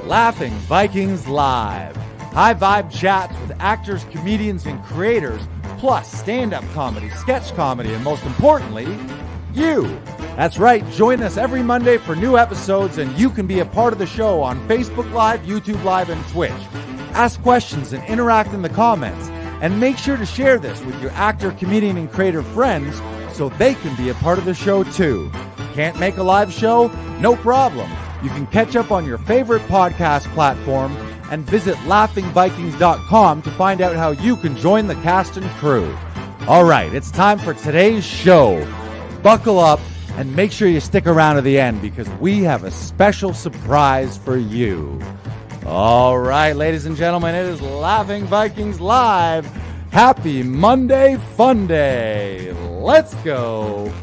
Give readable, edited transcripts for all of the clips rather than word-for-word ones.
Laughing Vikings Live. High vibe chats with actors, comedians, and creators, plus stand-up comedy, sketch comedy, and most importantly, you. That's right, join us every Monday for new episodes, and you can be a part of the show on Facebook Live, YouTube Live, and Twitch. Ask questions and interact in the comments, and make sure to share this with your actor, comedian, and creator friends so they can be a part of the show too. Can't make a live show? No problem. You can catch up on your favorite podcast platform and visit laughingvikings.com to find out how you can join the cast and crew. All right, it's time for today's show. Buckle up and make sure you stick around to the end because we have a special surprise for you. All right, ladies and gentlemen, it is Laughing Vikings Live. Happy Monday Fun Day. Let's go.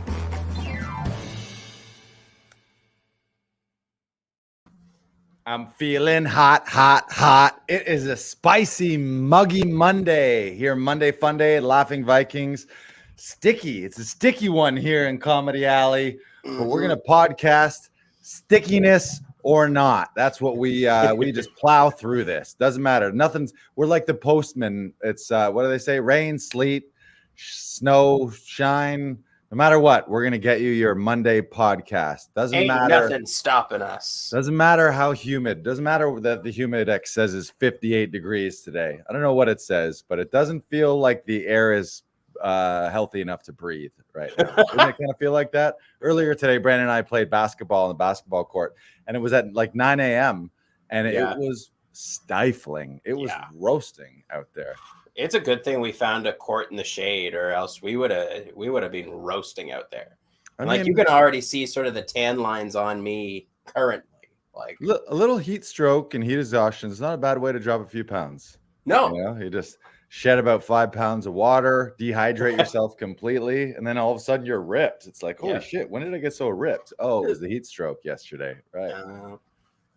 I'm feeling hot, hot, hot. It is a spicy, muggy Monday here. Monday Fun Day at Laughing Vikings. Sticky. It's a sticky one here in Comedy Alley. But we're going to podcast stickiness or not. That's what we just plow through this. Doesn't matter. We're like the postman. It's what do they say? Rain, sleet, snow, shine. No matter what, we're going to get you your Monday podcast. Doesn't matter. Nothing stopping us. Doesn't matter how humid. Doesn't matter that the humidex says is 58 degrees today. I don't know what it says, but it doesn't feel like the air is healthy enough to breathe right now. Doesn't it kind of feel like that? Earlier today, Brandon and I played basketball on the basketball court, and it was at like 9 a.m., and it was stifling. It was roasting out there. It's a good thing we found a court in the shade, or else we would have been roasting out there. And like you can already see sort of the tan lines on me currently. Like a little heat stroke and heat exhaustion is not a bad way to drop a few pounds. No, you just shed about 5 pounds of water, dehydrate yourself completely, and then all of a sudden you're ripped. It's like, holy shit, when did I get so ripped? Oh, it was the heat stroke yesterday, right?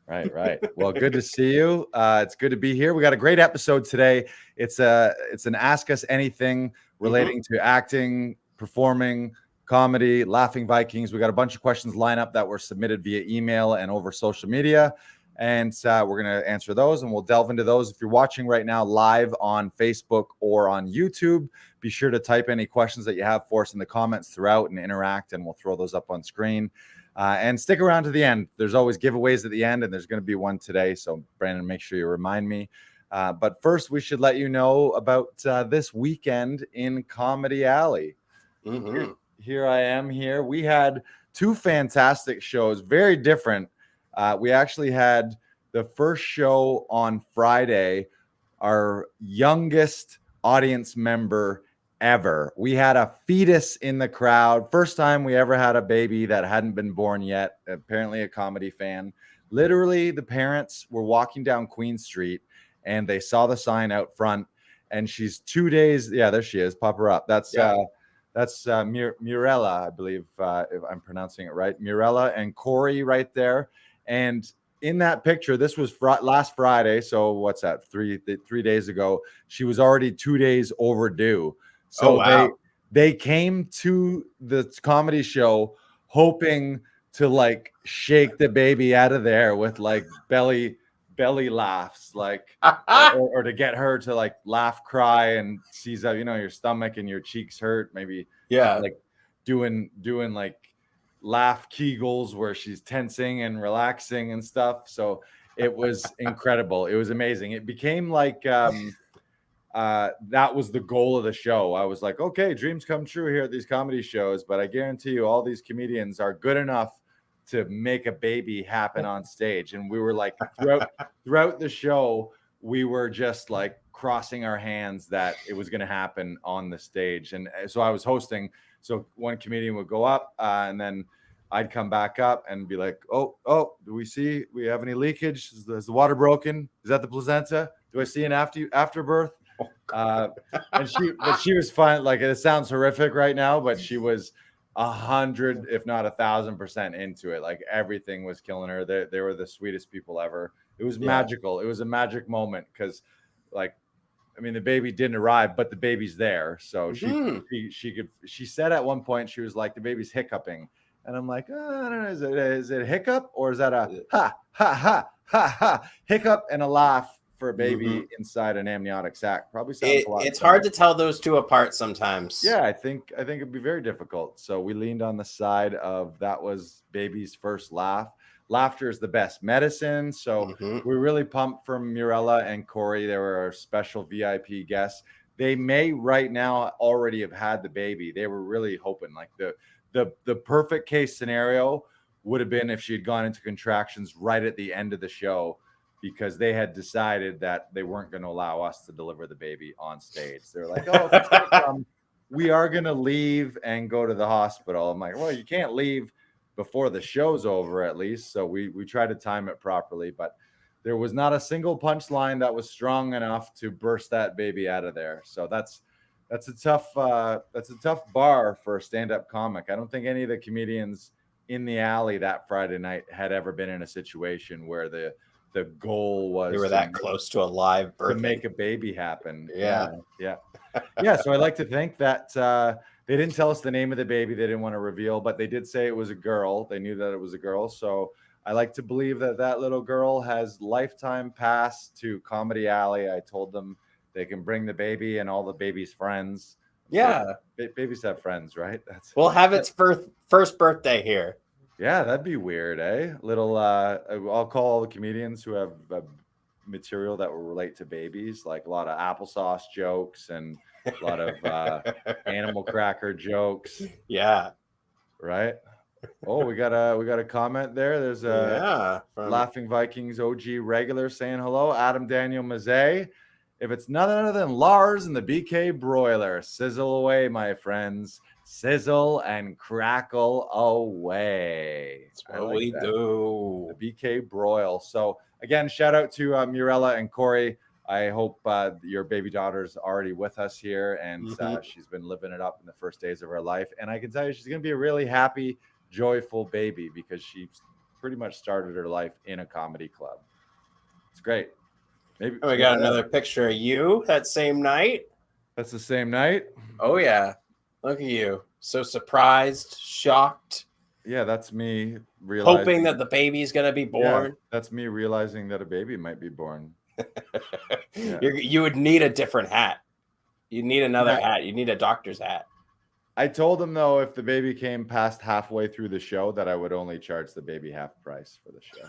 Right. Well, good to see you. It's good to be here. We got a great episode today. It's an Ask Us Anything relating to acting, performing, comedy, Laughing Vikings. We got a bunch of questions lined up that were submitted via email and over social media. And we're going to answer those, and we'll delve into those. If you're watching right now live on Facebook or on YouTube, be sure to type any questions that you have for us in the comments throughout and interact, and we'll throw those up on screen. And stick around to the end. There's always giveaways at the end, and there's going to be one today. So, Brandon, make sure you remind me. But first, we should let you know about this weekend in Comedy Alley. Here I am here. We had two fantastic shows, very different. We actually had the first show on Friday, our youngest audience member ever. We had a fetus in the crowd. First time we ever had a baby that hadn't been born yet. Apparently a comedy fan. Literally, the parents were walking down Queen Street and they saw the sign out front. And she's 2 days. Yeah, there she is. Pop her up. That's Mirella, I believe, if I'm pronouncing it right. Mirella and Corey right there. And in that picture, this was last Friday. So what's that? 3 days ago. She was already 2 days overdue. So they came to the comedy show hoping to like shake the baby out of there with like belly laughs, like or to get her to like laugh, cry, and sees that your stomach and your cheeks hurt. Maybe like doing like laugh Kegels where she's tensing and relaxing and stuff. So it was incredible. It was amazing. It became like that was the goal of the show. I was like, okay, dreams come true here at these comedy shows, but I guarantee you all these comedians are good enough to make a baby happen on stage. And we were like, throughout the show, we were just like crossing our hands that it was going to happen on the stage. And so I was hosting. So one comedian would go up and then I'd come back up and be like, oh, do we have any leakage? Is the water broken? Is that the placenta? Do I see an afterbirth? And she was fine. Like, it sounds horrific right now, but she was 100, if not 1,000% into it. Like, everything was killing her. They were the sweetest people ever. It was magical. It was a magic moment because, like, I mean, the baby didn't arrive, but the baby's there. So she said at one point, she was like, the baby's hiccuping. And I'm like, oh, I don't know, is it a hiccup or is that a ha ha ha ha ha hiccup and a laugh for a baby inside an amniotic sac? Probably sounds a lot. It's hard to tell those two apart sometimes. Yeah, I think it'd be very difficult. So we leaned on the side of that was baby's first laugh. Laughter is the best medicine. So we're really pumped for Mirella and Corey. They were our special VIP guests. They may right now already have had the baby. They were really hoping like the perfect case scenario would have been if she had gone into contractions right at the end of the show, because they had decided that they weren't going to allow us to deliver the baby on stage. They're like, oh, if it's gonna come, we are going to leave and go to the hospital. I'm like, well, you can't leave before the show's over at least. So we try to time it properly, but there was not a single punchline that was strong enough to burst that baby out of there. So that's a tough bar for a stand-up comic. I don't think any of the comedians in the alley that Friday night had ever been in a situation where the goal was they were that close to a live birth to make a baby happen. Yeah. So I like to think that they didn't tell us the name of the baby. They didn't want to reveal, but they did say it was a girl. They knew that it was a girl. So I like to believe that little girl has lifetime pass to Comedy Alley. I told them they can bring the baby and all the baby's friends. Yeah. Babies have friends, right? We'll have its first birthday here. Yeah, that'd be weird, eh? Little, I'll call all the comedians who have material that will relate to babies, like a lot of applesauce jokes and a lot of animal cracker jokes. Yeah. Right. Oh, we got a comment there. There's a Laughing Vikings OG regular saying hello, Adam Daniel Mazet. If it's none other than Lars and the BK broiler, sizzle away, my friends. Sizzle and crackle away. That's what we do. The BK broil. So again, shout out to Mirella and Corey. I hope your baby daughter's already with us here, and she's been living it up in the first days of her life. And I can tell you, she's going to be a really happy, joyful baby because she pretty much started her life in a comedy club. It's great. Maybe we got another picture of you that same night. That's the same night. Oh yeah. Look at you. So surprised, shocked. Yeah, that's me hoping that the baby's going to be born. Yeah, that's me realizing that a baby might be born. Yeah. You would need a different hat. You need another hat. You need a doctor's hat. I told him, though, if the baby came past halfway through the show, that I would only charge the baby half price for the show.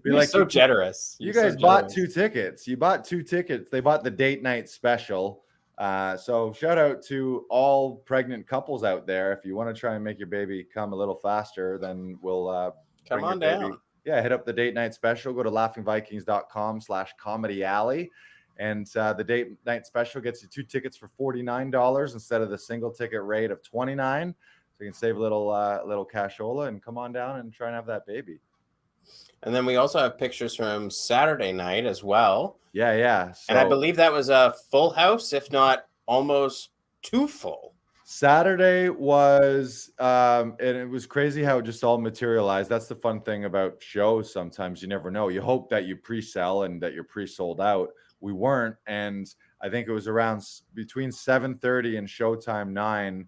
You're like, so generous. You guys bought 2 tickets. You bought 2 tickets. They bought the date night special. So shout out to all pregnant couples out there. If you want to try and make your baby come a little faster, then we'll come on down. Yeah, hit up the date night special. Go to laughingvikings.com/comedy alley. And the date night special gets you 2 tickets for $49 instead of the single ticket rate of $29. So you can save a little cashola and come on down and try and have that baby. And then we also have pictures from Saturday night as well. Yeah. So, and I believe that was a full house, if not almost too full. Saturday was, and it was crazy how it just all materialized. That's the fun thing about shows. Sometimes you never know. You hope that you pre-sell and that you're pre-sold out. We weren't. And I think it was around between 7:30 and showtime 9,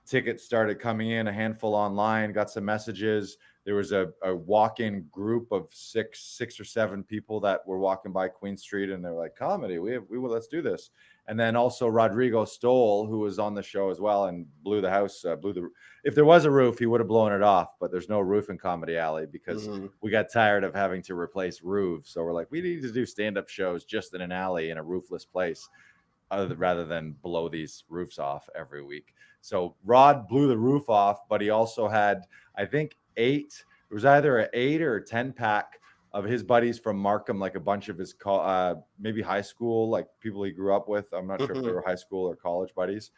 tickets started coming in, a handful online, got some messages. There was a walk-in group of six or seven people that were walking by Queen Street, and they were like, comedy, we will, let's do this. And then also Rodrigo Stoll, who was on the show as well and blew the house, if there was a roof, he would have blown it off, but there's no roof in Comedy Alley because we got tired of having to replace roofs. So we're like, we need to do stand-up shows just in an alley in a roofless place rather than blow these roofs off every week. So Rod blew the roof off, but he also had, I think, 8. It was either an 8 or a 10 pack of his buddies from Markham, like a bunch of his maybe high school, like people he grew up with. I'm not sure if they were high school or college buddies.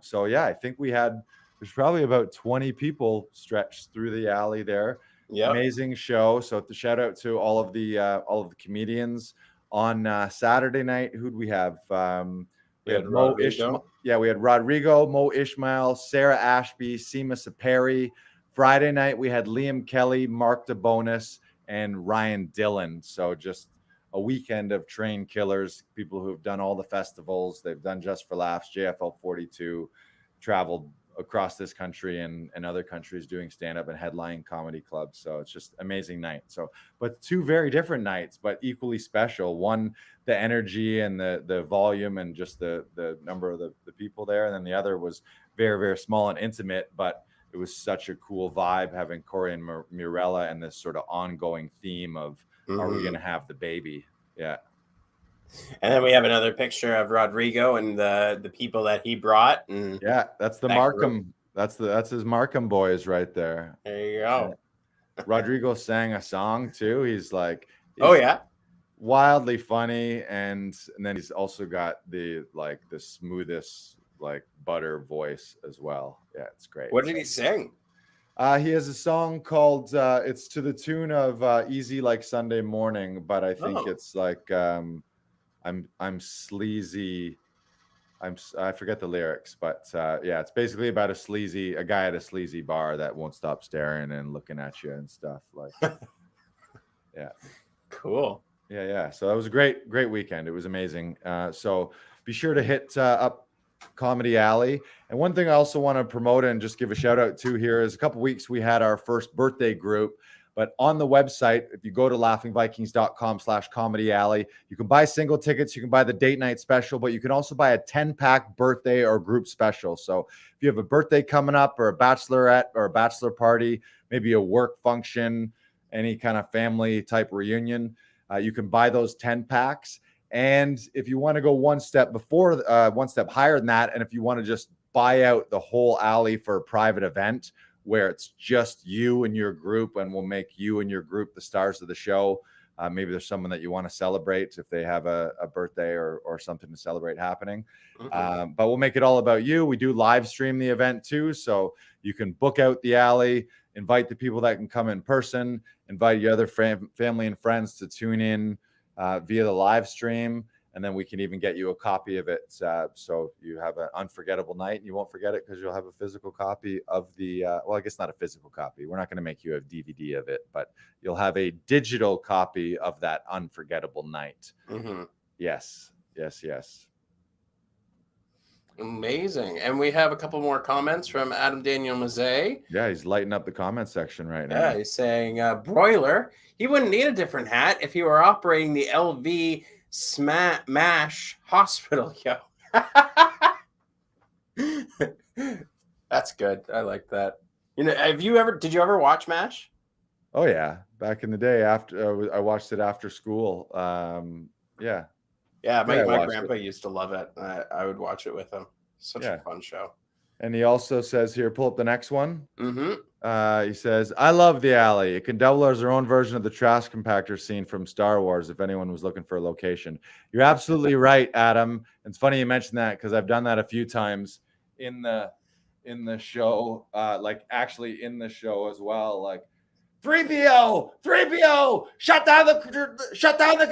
So yeah, I think there's probably about 20 people stretched through the alley there. Yeah, amazing show. So to shout out to all of the comedians on Saturday night. Who'd we have? We had Mo Ishmael. Yeah, we had Rodrigo, Mo Ishmael, Sarah Ashby, Seema Saperi. Friday night, we had Liam Kelly, Mark DeBonis, and Ryan Dillon. So just a weekend of train killers, people who have done all the festivals. They've done Just for Laughs, JFL 42, traveled across this country and other countries doing stand-up and headlining comedy clubs. So it's just amazing night. So, but two very different nights, but equally special. One, the energy and the volume and just the number of the people there. And then the other was very, very small and intimate, but it was such a cool vibe having Corey and Mirella and this sort of ongoing theme of, are we going to have the baby? Yeah. And then we have another picture of Rodrigo and the people that he brought. And yeah, that's the Markham. That's his Markham boys right there. There you go. Rodrigo sang a song too. He's wildly funny, and then he's also got the smoothest butter voice as well. Yeah, it's great. What did he sing? He has a song called it's to the tune of Easy Like Sunday Morning, but I think it's like I'm sleazy. I forget the lyrics, but yeah, it's basically about a guy at a sleazy bar that won't stop staring and looking at you and stuff like. Yeah. Cool. Yeah. So that was a great weekend. It was amazing. So be sure to hit up Comedy Alley. And one thing I also want to promote and just give a shout out to here is a couple weeks we had our first birthday group. But on the website, if you go to laughingvikings.com/comedy alley, you can buy single tickets. You can buy the date night special, but you can also buy a 10-pack birthday or group special. So if you have a birthday coming up or a bachelorette or a bachelor party, maybe a work function, any kind of family type reunion, you can buy those 10 packs. And if you want to go one step higher than that, and if you want to just buy out the whole alley for a private event, where it's just you and your group, and we'll make you and your group the stars of the show. Maybe there's someone that you want to celebrate if they have a birthday or something to celebrate happening. But we'll make it all about you. We do live stream the event too. So you can book out the alley, invite the people that can come in person, invite your other family and friends to tune in via the live stream. And then we can even get you a copy of it. So you have an unforgettable night and you won't forget it because you'll have a physical copy of the, well, I guess not a physical copy. We're not going to make you a DVD of it, but you'll have a digital copy of that unforgettable night. Yes. Amazing. And we have a couple more comments from Adam Daniel Mazet. Yeah, he's lighting up the comment section right now. Yeah, he's saying, broiler, he wouldn't need a different hat if he were operating the LV MASH hospital. Yo. That's good. I like that. You know, did you ever watch MASH? Oh yeah, back in the day after I watched it after school. Yeah, my grandpa used to love it. I would watch it with him. Such a fun show. And he also says here, pull up the next one. He says, I love the alley. It can double as their own version of the trash compactor scene from Star Wars if anyone was looking for a location. You're absolutely right, Adam. It's funny you mentioned that because I've done that a few times in the show, actually in the show as well. Like 3PO, shut down the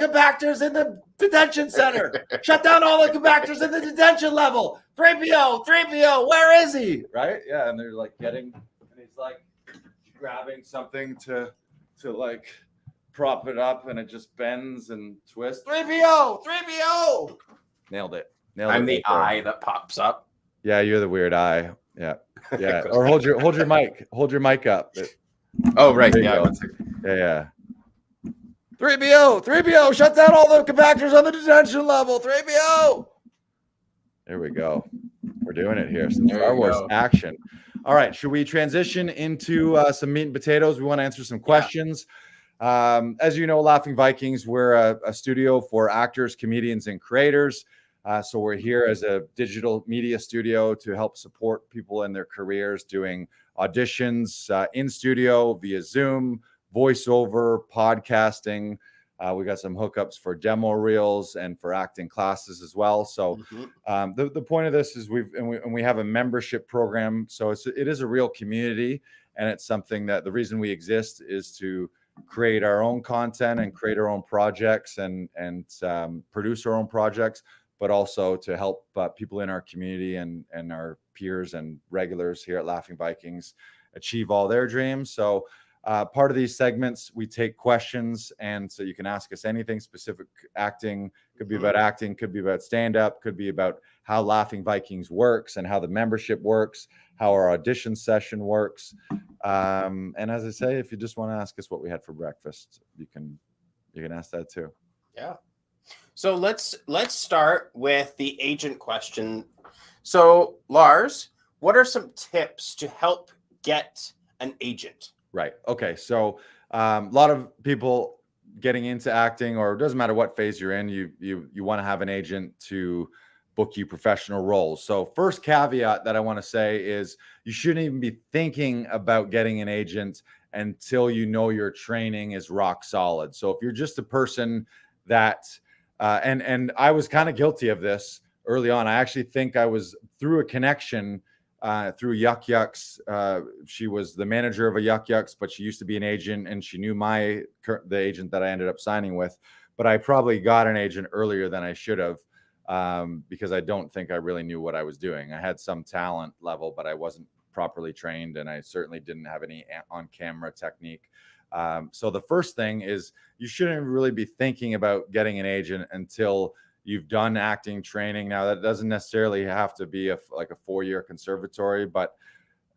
compactors in the detention center. Shut down all the compactors in the detention level. 3PO, where is he? Right? Yeah, and they're like and he's like grabbing something to like prop it up, and it just bends and twists. 3PO. Nailed it. I'm the eye that pops up. Yeah, you're the weird eye. Yeah. Or hold your mic. Hold your mic up. Oh, right. Yeah. 3PO, shut down all the compactors on the detention level. 3PO. There we go. We're doing it here. Some Star Wars action. All right. Should we transition into some meat and potatoes? We want to answer some questions. As you know, Laughing Vikings, we're a studio for actors, comedians, and creators. So we're here as a digital media studio to help support people in their careers doing auditions in studio via Zoom, voiceover, podcasting. We got some hookups for demo reels and for acting classes as well. So the point of this is we have a membership program. So it is a real community, and it's something that the reason we exist is to create our own content and create our own projects and produce our own projects, but also to help people in our community and our peers and regulars here at Laughing Vikings achieve all their dreams. So part of these segments, we take questions, and so you can ask us anything specific. Acting could be about acting, could be about stand-up, could be about how Laughing Vikings works and how the membership works, how our audition session works. And as I say, if you just want to ask us what we had for breakfast, you can ask that too. Yeah. So let's start with the agent question. So Lars, what are some tips to help get an agent? Right. Okay. So a lot of people getting into acting, or it doesn't matter what phase you're in, you want to have an agent to book you professional roles. So first caveat that I want to say is you shouldn't even be thinking about getting an agent until you know your training is rock solid. So if you're just a person that and I was kind of guilty of this early on. I actually think I was through a connection through Yuck Yucks. She was the manager of a Yuck Yucks, but she used to be an agent, and she knew the agent that I ended up signing with. But I probably got an agent earlier than I should have, because I don't think I really knew what I was doing. I had some talent level, but I wasn't properly trained, and I certainly didn't have any on-camera technique. So the first thing is you shouldn't really be thinking about getting an agent until you've done acting training. Now, that doesn't necessarily have to be like a 4-year conservatory, but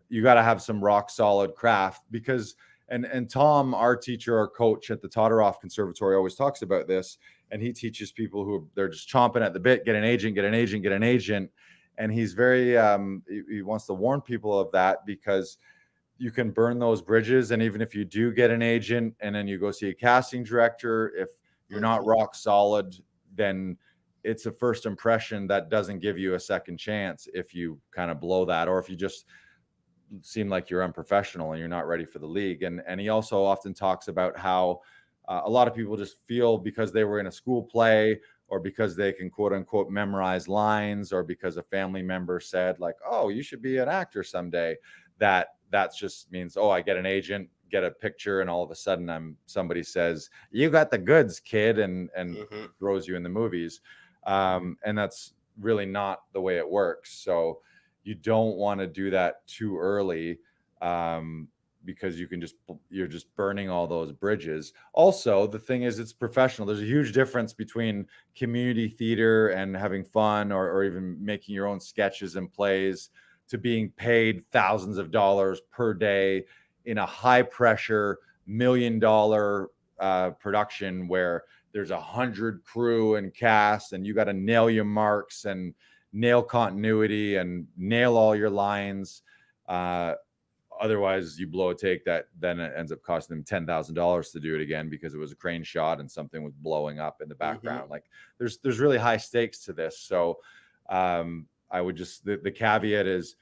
you got to have some rock solid craft, because and Tom, our teacher, our coach at the Todoroff Conservatory, always talks about this, and he teaches people who they're just chomping at the bit, get an agent, get an agent, get an agent. And he's very he wants to warn people of that, because you can burn those bridges. And even if you do get an agent and then you go see a casting director, if you're not rock solid, then it's a first impression that doesn't give you a second chance if you kind of blow that, or if you just seem like you're unprofessional and you're not ready for the league. And he also often talks about how a lot of people just feel because they were in a school play, or because they can quote unquote memorize lines, or because a family member said like, oh, you should be an actor someday, that just means, oh, I get an agent, get a picture, and all of a sudden somebody says, you got the goods, kid, and throws you in the movies. And that's really not the way it works. So you don't want to do that too early, because you're just burning all those bridges. Also, the thing is, it's professional. There's a huge difference between community theater and having fun, or even making your own sketches and plays, to being paid thousands of dollars per day in a high pressure $1 million production where there's 100 crew and cast, and you got to nail your marks and nail continuity and nail all your lines. Otherwise you blow a take that then it ends up costing them $10,000 to do it again, because it was a crane shot and something was blowing up in the background. Like there's really high stakes to this. So I would just, the caveat is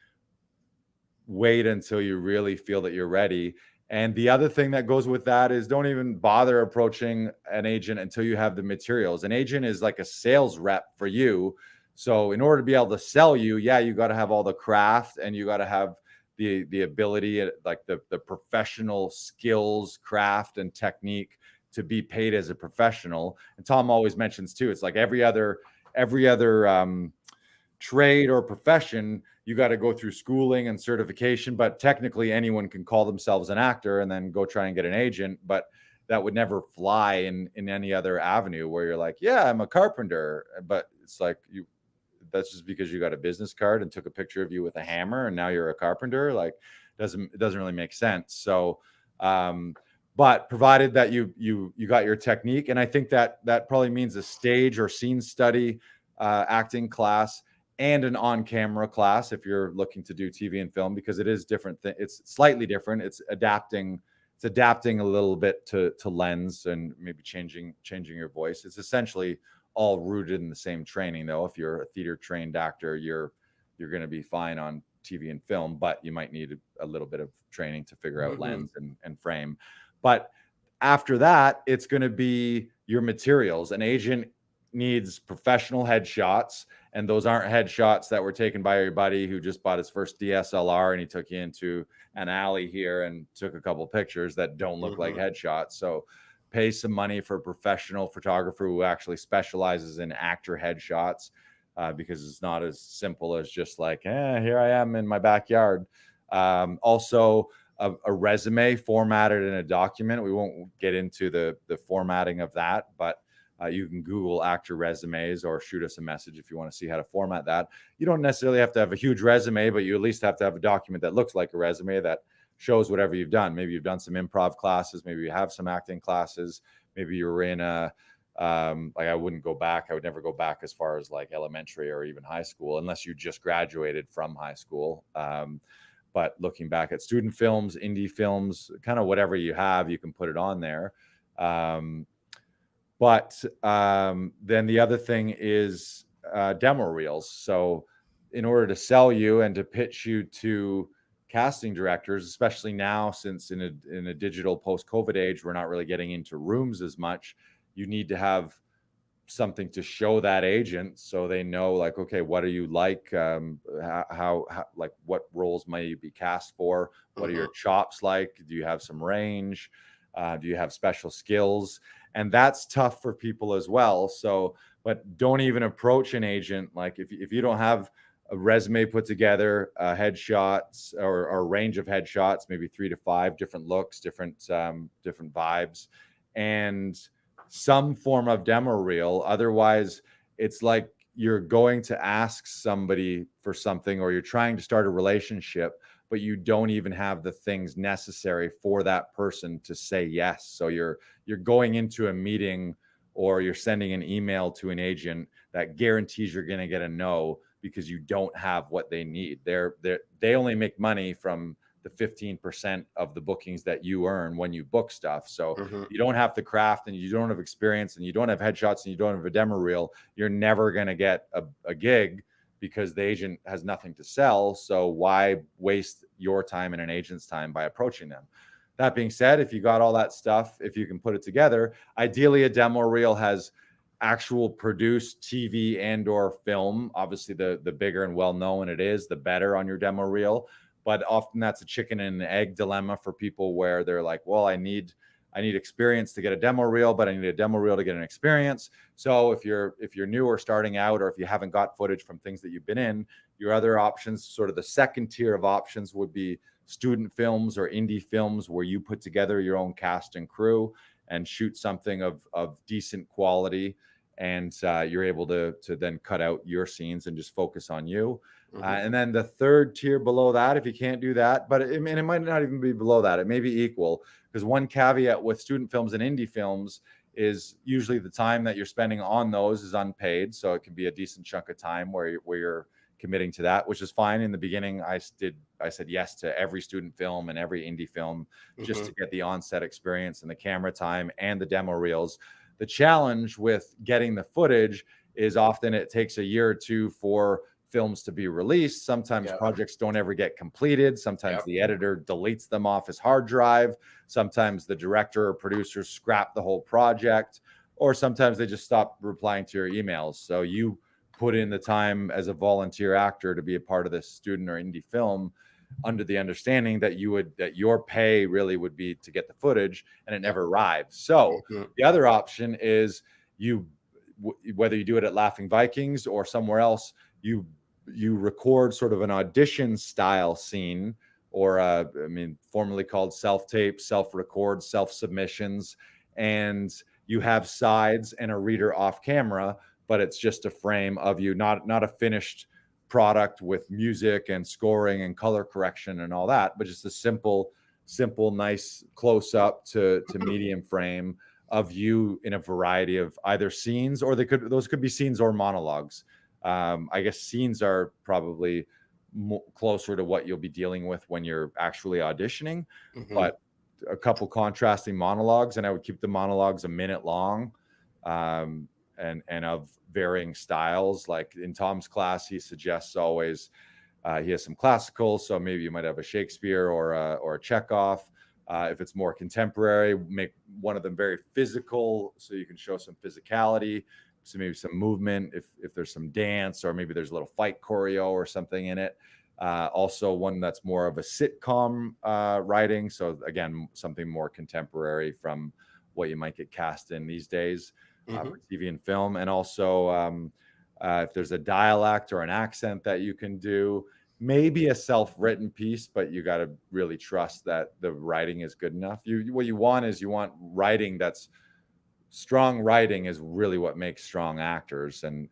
wait until you really feel that you're ready. And the other thing that goes with that is don't even bother approaching an agent until you have the materials. An agent is like a sales rep for you. So in order to be able to sell you, you got to have all the craft, and you got to have the ability, like the professional skills, craft, and technique to be paid as a professional. And Tom always mentions too, it's like every other trade or profession, you got to go through schooling and certification, but technically anyone can call themselves an actor and then go try and get an agent. But that would never fly in any other avenue where you're like, yeah, I'm a carpenter. But it's like, that's just because you got a business card and took a picture of you with a hammer and now you're a carpenter. Like it doesn't really make sense. So, but provided that you got your technique, and I think that probably means a stage or scene study acting class, and an on-camera class if you're looking to do TV and film, because it is different. It's slightly different. It's adapting a little bit to lens, and maybe changing your voice. It's essentially all rooted in the same training, though. If you're a theater trained actor, you're going to be fine on TV and film, but you might need a little bit of training to figure out lens and frame. But after that, it's going to be your materials. An agent needs professional headshots, and those aren't headshots that were taken by your buddy who just bought his first DSLR and he took you into an alley here and took a couple pictures that don't look like headshots. So pay some money for a professional photographer who actually specializes in actor headshots, because it's not as simple as just like, here I am in my backyard. Also, a resume formatted in a document. We won't get into the formatting of that, but You can Google actor resumes or shoot us a message if you want to see how to format that. You don't necessarily have to have a huge resume, but you at least have to have a document that looks like a resume that shows whatever you've done. Maybe you've done some improv classes, maybe you have some acting classes, maybe you were in a like I wouldn't go back. I would never go back as far as like elementary or even high school unless you just graduated from high school. But looking back at student films, indie films, kind of whatever you have, you can put it on there. But then the other thing is demo reels. So in order to sell you and to pitch you to casting directors, especially now, since in a digital post-COVID age, we're not really getting into rooms as much, you need to have something to show that agent so they know, like, okay, what are you like? How like what roles may you be cast for? What are your chops like? Do you have some range? Do you have special skills? And that's tough for people as well. So, but don't even approach an agent. Like if you don't have a resume put together, headshots or a range of headshots, maybe 3 to 5 different looks, different vibes, and some form of demo reel. Otherwise, it's like you're going to ask somebody for something, or you're trying to start a relationship, but you don't even have the things necessary for that person to say yes. So you're going into a meeting, or you're sending an email to an agent that guarantees you're going to get a no because you don't have what they need. They only make money from the 15% of the bookings that you earn when you book stuff. So you don't have the craft, and you don't have experience, and you don't have headshots, and you don't have a demo reel. You're never going to get a gig because the agent has nothing to sell. So why waste your time and an agent's time by approaching them? That being said, if you got all that stuff, if you can put it together, ideally a demo reel has actual produced TV and or film. Obviously, the bigger and well-known it is, the better on your demo reel. But often that's a chicken and an egg dilemma for people, where they're like, well, I need experience to get a demo reel, but I need a demo reel to get an experience. So if you're new or starting out, or if you haven't got footage from things that you've been in, your other options, sort of the second tier of options, would be student films or indie films, where you put together your own cast and crew and shoot something of decent quality, and you're able to then cut out your scenes and just focus on you. And then the third tier below that, if you can't do that, but it might not even be below that, it may be equal, because one caveat with student films and indie films is usually the time that you're spending on those is unpaid. So it can be a decent chunk of time where you're committing to that, which is fine. In the beginning, I said yes to every student film and every indie film just to get the on-set experience and the camera time and the demo reels. The challenge with getting the footage is often it takes a year or two for films to be released. Sometimes projects don't ever get completed. Sometimes the editor deletes them off his hard drive. Sometimes the director or producers scrap the whole project, or sometimes they just stop replying to your emails. So you put in the time as a volunteer actor to be a part of this student or indie film, under the understanding that your pay really would be to get the footage, and it never arrives. So the other option is whether you do it at Laughing Vikings or somewhere else, you record sort of an audition style scene, or formerly called self-tape, self-record, self-submissions, and you have sides and a reader off camera, but it's just a frame of you, not a finished product with music and scoring and color correction and all that, but just a simple, nice close up to medium frame of you in a variety of either scenes, or those could be scenes or monologues. I guess scenes are probably closer to what you'll be dealing with when you're actually auditioning, but a couple contrasting monologues, and I would keep the monologues a minute long, and of varying styles. Like in Tom's class, he suggests always he has some classical, so maybe you might have a Shakespeare or a Chekhov. If it's more contemporary, make one of them very physical, so you can show some physicality. So maybe some movement, if there's some dance, or maybe there's a little fight choreo or something in it. Also one that's more of a sitcom writing. So again, something more contemporary from what you might get cast in these days for TV and film. And also if there's a dialect or an accent that you can do, maybe a self-written piece, but you got to really trust that the writing is good enough. What you want writing that's strong writing is really what makes strong actors, and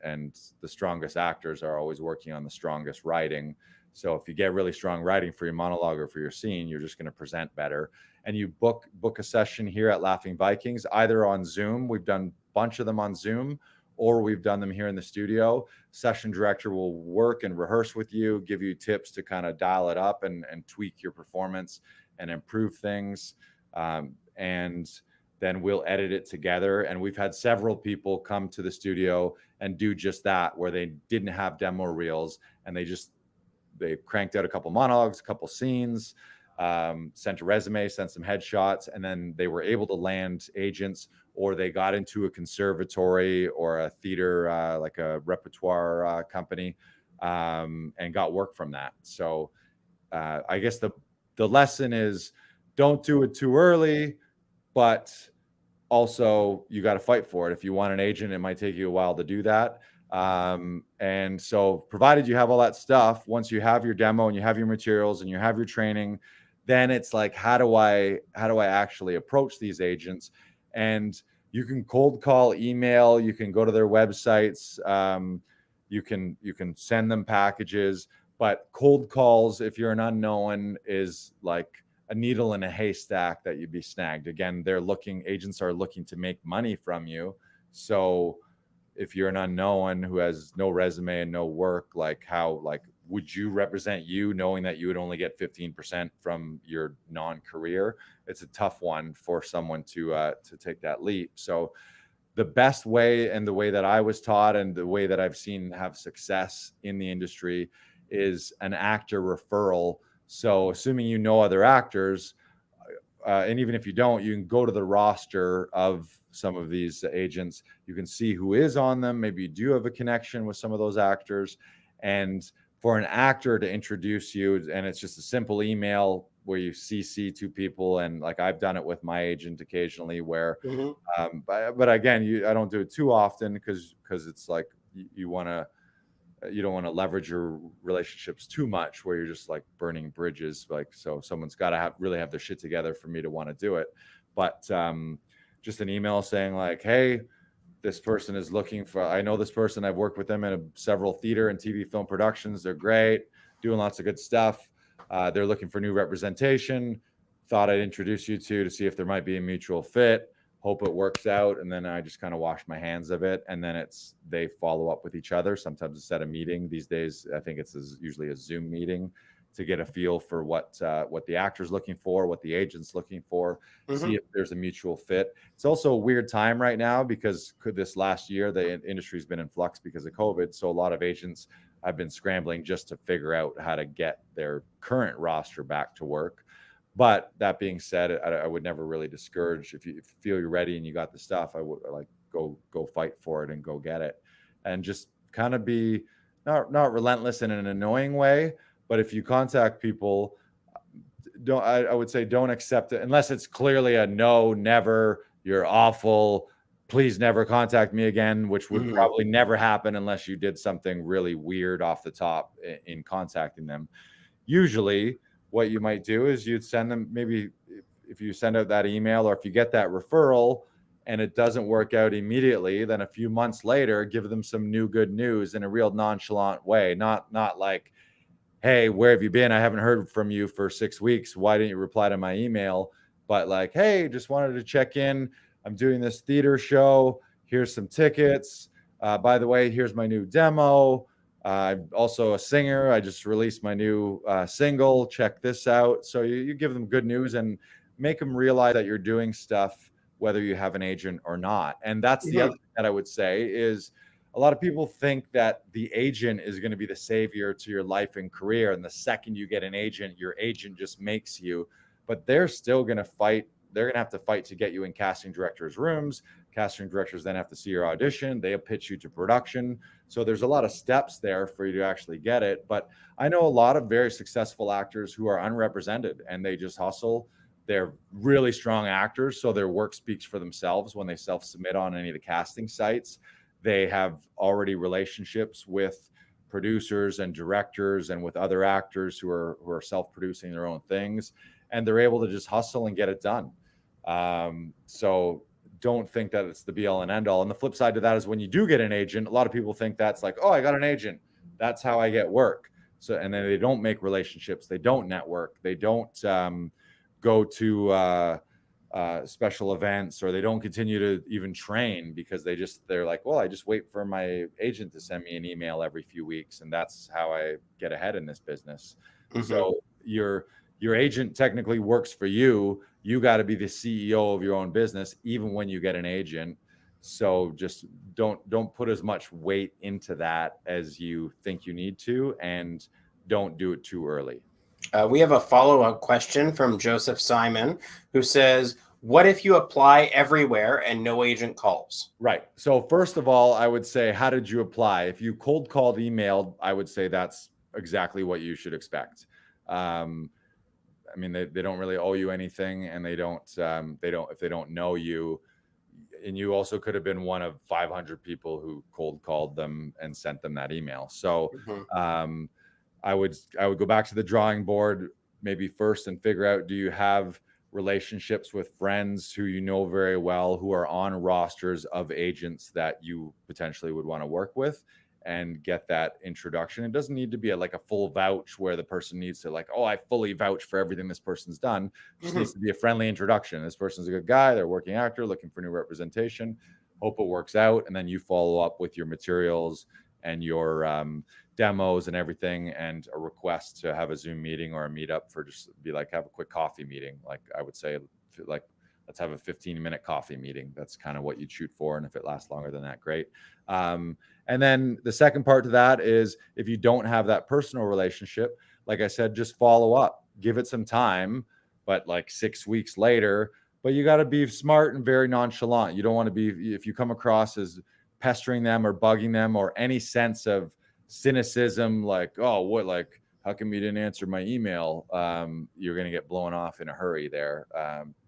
the strongest actors are always working on the strongest writing. So if you get really strong writing for your monologue or for your scene, you're just going to present better. And you book a session here at Laughing Vikings, either on Zoom. We've done a bunch of them on Zoom, or we've done them here in the studio. Session director will work and rehearse with you, give you tips to kind of dial it up and tweak your performance and improve things. And then we'll edit it together. And we've had several people come to the studio and do just that, where they didn't have demo reels and they cranked out a couple monologues, a couple scenes, sent a resume, sent some headshots, and then they were able to land agents, or they got into a conservatory or a theater, like a repertoire company, and got work from that. So I guess the lesson is, don't do it too early, but also you got to fight for it. If you want an agent, it might take you a while to do that. And so provided you have all that stuff, once you have your demo and you have your materials and you have your training, then it's like, how do I actually approach these agents? And you can cold call, email, you can go to their websites, you can send them packages, but cold calls, if you're an unknown, is like a needle in a haystack that you'd be snagged. Again, agents are looking to make money from you. So if you're an unknown who has no resume and no work, would you represent you knowing that you would only get 15% from your non-career? It's a tough one for someone to take that leap. So the best way, and the way that I was taught and the way that I've seen have success in the industry, is an actor referral. So assuming you know other actors, and even if you don't, you can go to the roster of some of these agents. You can see who is on them. Maybe you do have a connection with some of those actors. And for an actor to introduce you, and it's just a simple email where you CC two people, and like I've done it with my agent occasionally, where, but again, I don't do it too often because it's like you don't want to leverage your relationships too much, where you're just like burning bridges. Like, so someone's got to really have their shit together for me to want to do it. But just an email saying like, hey, this person is looking for, I know this person, I've worked with them in several theater and TV film productions. They're great, doing lots of good stuff. They're looking for new representation. Thought I'd introduce you to see if there might be a mutual fit. Hope it works out. And then I just kind of wash my hands of it. And then they follow up with each other. Sometimes it's at a meeting. These days, I think it's usually a Zoom meeting, to get a feel for what the actor's looking for, what the agent's looking for, see if there's a mutual fit. It's also a weird time right now because this last year, the industry's been in flux because of COVID. So a lot of agents have been scrambling just to figure out how to get their current roster back to work. But that being said, I would never really discourage. If you feel you're ready and you got the stuff, I would like go fight for it and go get it, and just kind of be not relentless in an annoying way. But if you contact people, I would say don't accept it unless it's clearly a no, never, you're awful, please never contact me again, which would probably never happen unless you did something really weird off the top in contacting them. Usually what you might do is you'd send them, maybe if you send out that email, or if you get that referral and it doesn't work out immediately, then a few months later, give them some new good news in a real nonchalant way. Not like, hey, where have you been? I haven't heard from you for 6 weeks. Why didn't you reply to my email? But like, hey, just wanted to check in. I'm doing this theater show. Here's some tickets. By the way, here's my new demo. I'm also a singer. I just released my new single. Check this out. So you give them good news and make them realize that you're doing stuff, whether you have an agent or not. And that's the other thing that I would say is, a lot of people think that the agent is going to be the savior to your life and career. And the second you get an agent, your agent just makes you. But they're still going to fight. They're going to have to fight to get you in casting directors' rooms. Casting directors then have to see your audition. They'll pitch you to production. So there's a lot of steps there for you to actually get it. But I know a lot of very successful actors who are unrepresented and they just hustle. They're really strong actors. So their work speaks for themselves when they self-submit on any of the casting sites. They have already relationships with producers and directors and with other actors who are self-producing their own things. And they're able to just hustle and get it done. So don't think that it's the be all and end all. And the flip side to that is when you do get an agent, a lot of people think that's like, oh, I got an agent, that's how I get work. So, and then they don't make relationships, they don't network, they don't go to special events, or they don't continue to even train because they're like, well, I just wait for my agent to send me an email every few weeks, and that's how I get ahead in this business. So your agent technically works for you. You got to be the CEO of your own business, even when you get an agent. So just don't put as much weight into that as you think you need to, and don't do it too early. We have a follow-up question from Joseph Simon, who says, what if you apply everywhere and no agent calls? Right. So first of all, I would say, how did you apply? If you cold called, emailed, I would say that's exactly what you should expect. I mean, they don't really owe you anything, and they don't if they don't know you. And you also could have been one of 500 people who cold called them and sent them that email. So I would go back to the drawing board maybe first and figure out, do you have relationships with friends who you know very well, who are on rosters of agents that you potentially would want to work with, and get that introduction. It doesn't need to be like a full vouch where the person needs to like, oh, I fully vouch for everything this person's done. It just needs to be a friendly introduction. This person's a good guy. They're a working actor looking for new representation. Hope it works out. And then you follow up with your materials and your demos and everything, and a request to have a Zoom meeting or a meetup for just be like, have a quick coffee meeting. Like I would say, like, let's have a 15-minute coffee meeting. That's kind of what you'd shoot for. And if it lasts longer than that, great. And then the second part to that is, if you don't have that personal relationship, like I said, just follow up, give it some time, but like 6 weeks later. But you got to be smart and very nonchalant. You don't want to be, if you come across as pestering them or bugging them, or any sense of cynicism, like, oh, what, like, how come you didn't answer my email? You're going to get blown off in a hurry there.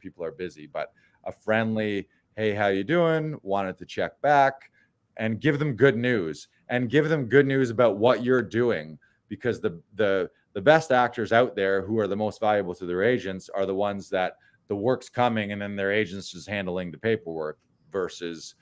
People are busy. But a friendly, hey, how you doing? Wanted to check back, and give them good news, and give them good news about what you're doing, because the best actors out there who are the most valuable to their agents are the ones that the work's coming and then their agent's just handling the paperwork, versus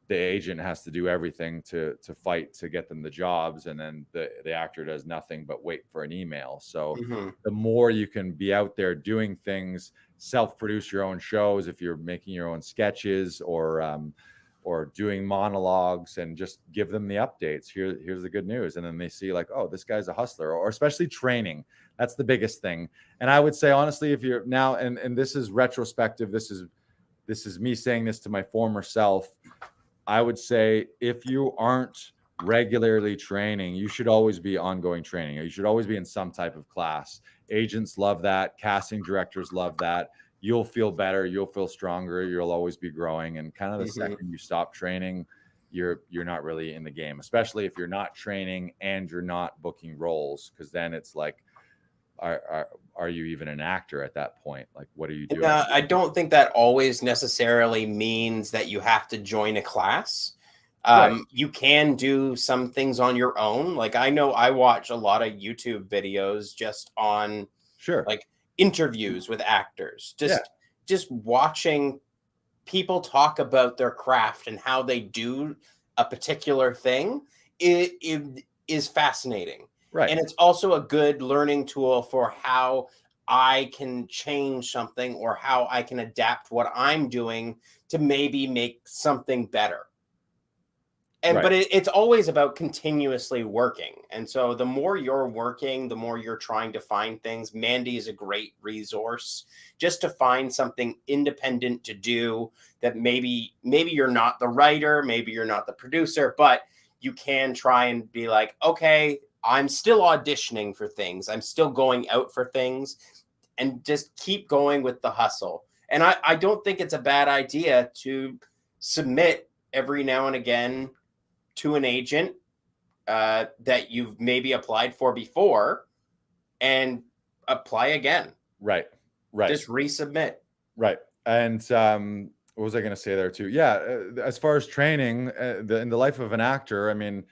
the agent has to do everything to fight to get them the jobs, and then the actor does nothing but wait for an email. So the more you can be out there doing things, self-produce your own shows if you're making your own sketches, or doing monologues, and just give them the updates. Here's the good news. And then they see like, oh, this guy's a hustler. Or especially training. That's the biggest thing. And I would say, honestly, if you're now, and this is retrospective, this is me saying this to my former self, I would say, if you aren't regularly training, you should always be ongoing training. You should always be in some type of class. Agents love that. Casting directors love that. You'll feel better. You'll feel stronger. You'll always be growing. And kind of the second you stop training, you're not really in the game, especially if you're not training and you're not booking roles, because then it's like, are you even an actor at that point? Like, what are you doing? I don't think that always necessarily means that you have to join a class. Right. You can do some things on your own. Like, I know I watch a lot of YouTube videos just on like interviews with actors, just watching people talk about their craft and how they do a particular thing. It is fascinating. Right. And it's also a good learning tool for how I can change something, or how I can adapt what I'm doing to maybe make something better. And but it's always about continuously working. And so the more you're working, the more you're trying to find things. Mandy is a great resource just to find something independent to do that maybe you're not the writer, maybe you're not the producer, but you can try and be like, okay, I'm still auditioning for things. I'm still going out for things, and just keep going with the hustle. And I don't think it's a bad idea to submit every now and again to an agent that you've maybe applied for before, and apply again. Right. Just resubmit. Right. And what was I going to say there too? Yeah. As far as training in the life of an actor, I mean,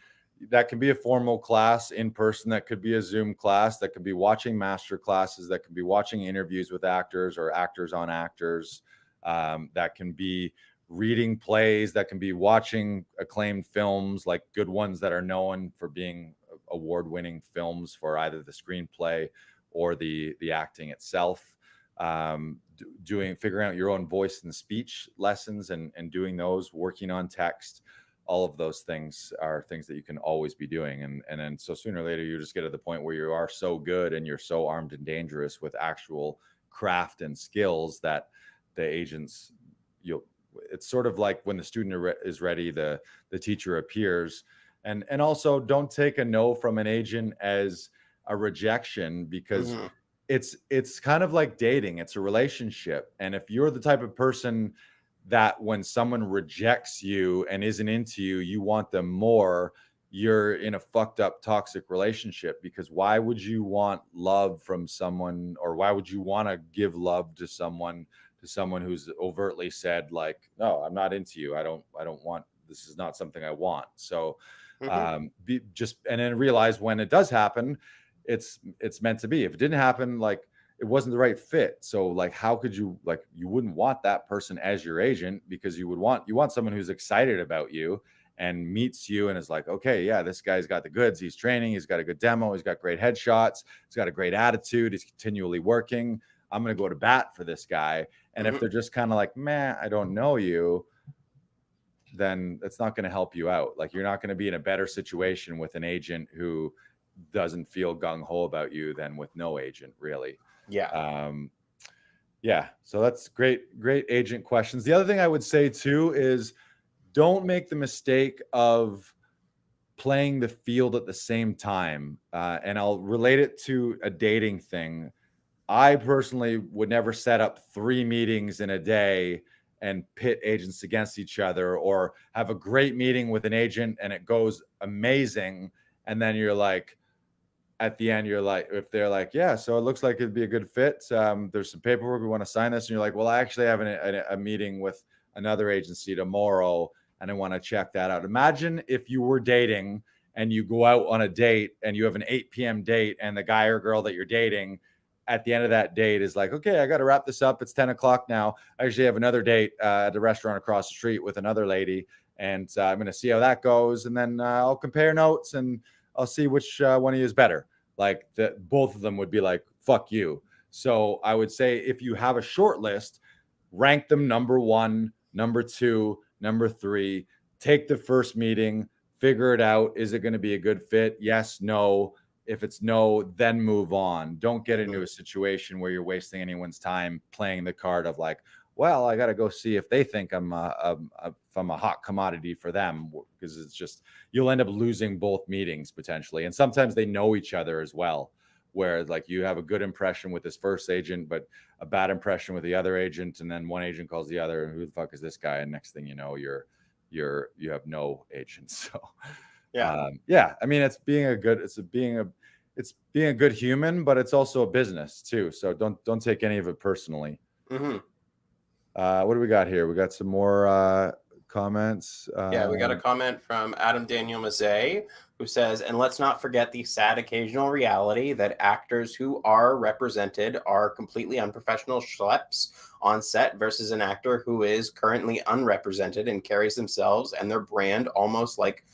that can be a formal class in person. That could be a Zoom class. That could be watching master classes. That could be watching interviews with actors or actors on actors. That can be reading plays, that can be watching acclaimed films, like good ones that are known for being award-winning films for either the screenplay or the acting itself. Figuring out your own voice and speech lessons and doing those, working on text, all of those things are things that you can always be doing. And then so sooner or later, you just get to the point where you are so good and you're so armed and dangerous with actual craft and skills that the agents, it's sort of like when the student is ready, the teacher appears. And also, don't take a no from an agent as a rejection, because it's kind of like dating. It's a relationship. And if you're the type of person that when someone rejects you and isn't into you, you want them more, you're in a fucked up toxic relationship. Because why would you want love from someone, or why would you want to give love to someone who's overtly said, like, no, I'm not into you, I don't want, this is not something I want. So and then realize when it does happen, it's meant to be. If it didn't happen, like, it wasn't the right fit. So like, how could you, like, you wouldn't want that person as your agent, because you want someone who's excited about you and meets you and is like, okay, yeah, this guy's got the goods, he's training, he's got a good demo, he's got great headshots, he's got a great attitude, he's continually working, I'm going to go to bat for this guy. And if they're just kind of like, man, I don't know you, then it's not going to help you out. Like, you're not going to be in a better situation with an agent who doesn't feel gung-ho about you than with no agent, really. Yeah. Yeah. So that's great agent questions. The other thing I would say too is, don't make the mistake of playing the field at the same time. And I'll relate it to a dating thing. I personally would never set up 3 meetings in a day and pit agents against each other, or have a great meeting with an agent and it goes amazing. And then you're like, at the end, you're like, if they're like, yeah, so it looks like it'd be a good fit. There's some paperwork, we want to sign this. And you're like, well, I actually have a meeting with another agency tomorrow and I want to check that out. Imagine if you were dating and you go out on a date and you have an 8 p.m. date, and the guy or girl that you're dating at the end of that date is like, okay, I got to wrap this up. It's 10 o'clock now. I actually have another date at the restaurant across the street with another lady. And I'm going to see how that goes. And then I'll compare notes and I'll see which one of you is better. Like, both of them would be like, fuck you. So I would say, if you have a short list, rank them number 1, number 2, number 3, take the first meeting, figure it out. Is it going to be a good fit? Yes, no. If it's no, then move on. Don't get into a situation where you're wasting anyone's time playing the card of like, well, I got to go see if they think I'm a hot commodity for them, because it's just, you'll end up losing both meetings potentially. And sometimes they know each other as well, where like you have a good impression with this first agent, but a bad impression with the other agent. And then one agent calls the other, who the fuck is this guy? And next thing you know, you have no agents. So yeah. I mean, it's being a good human, but it's also a business too. So don't take any of it personally. What do we got here? We got some more comments. Yeah, we got a comment from Adam Daniel Mazet, who says, and let's not forget the sad occasional reality that actors who are represented are completely unprofessional schleps on set versus an actor who is currently unrepresented and carries themselves and their brand almost like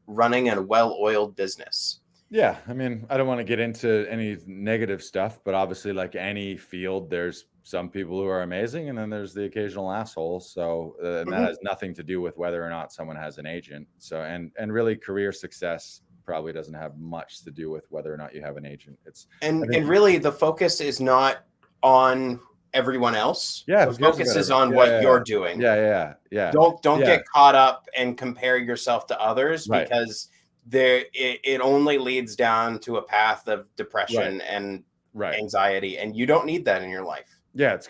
running a well-oiled business. Yeah, I mean, I don't want to get into any negative stuff, but obviously, like any field, there's some people who are amazing, and then there's the occasional asshole. So, and that has nothing to do with whether or not someone has an agent. So, and really, career success probably doesn't have much to do with whether or not you have an agent. And really, the focus is not on everyone else. Yeah, the focus is on what you're doing. Yeah. Don't get caught up and compare yourself to others, because it only leads down to a path of depression and anxiety, and you don't need that in your life. Yeah, it's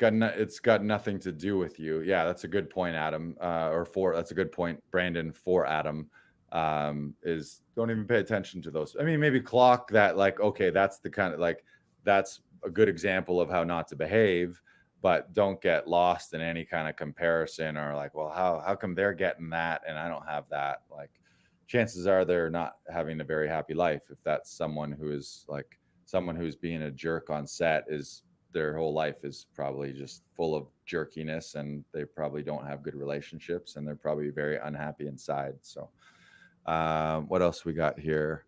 got nothing to do with you. Yeah, that's a good point, Adam. That's a good point, Brandon, for Adam. Is don't even pay attention to those. I mean, maybe clock that, like, okay, that's the kind of, like, that's a good example of how not to behave, but don't get lost in any kind of comparison, or like, well, how come they're getting that and I don't have that? Like, chances are they're not having a very happy life. If that's someone who's being a jerk on set, is their whole life is probably just full of jerkiness, and they probably don't have good relationships, and they're probably very unhappy inside. So what else we got here?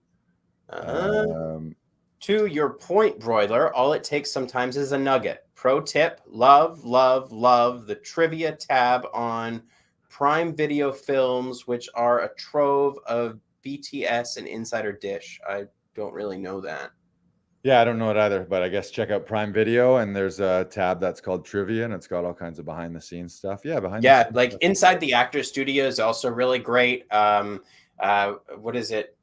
To your point, Broiler, all it takes sometimes is a nugget. Pro tip, love the trivia tab on Prime Video films, which are a trove of BTS and Insider Dish. I don't really know that. Yeah, I don't know it either, but I guess check out Prime Video, and there's a tab that's called Trivia, and it's got all kinds of behind the scenes stuff. Yeah, the scenes like stuff. Inside the Actor Studio is also really great. What is it?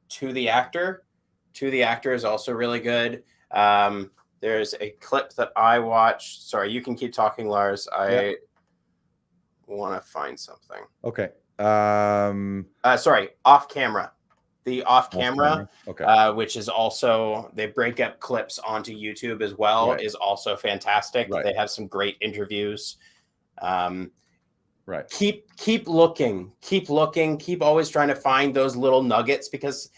To the Actor is also really good. There's a clip that I watched. Sorry, you can keep talking, Lars. I want to find something. Okay. Sorry, Off Camera. The Off Camera, okay. Which is also, they break up clips onto YouTube as well, is also fantastic. Right. They have some great interviews. Right. Keep looking, keep always trying to find those little nuggets, because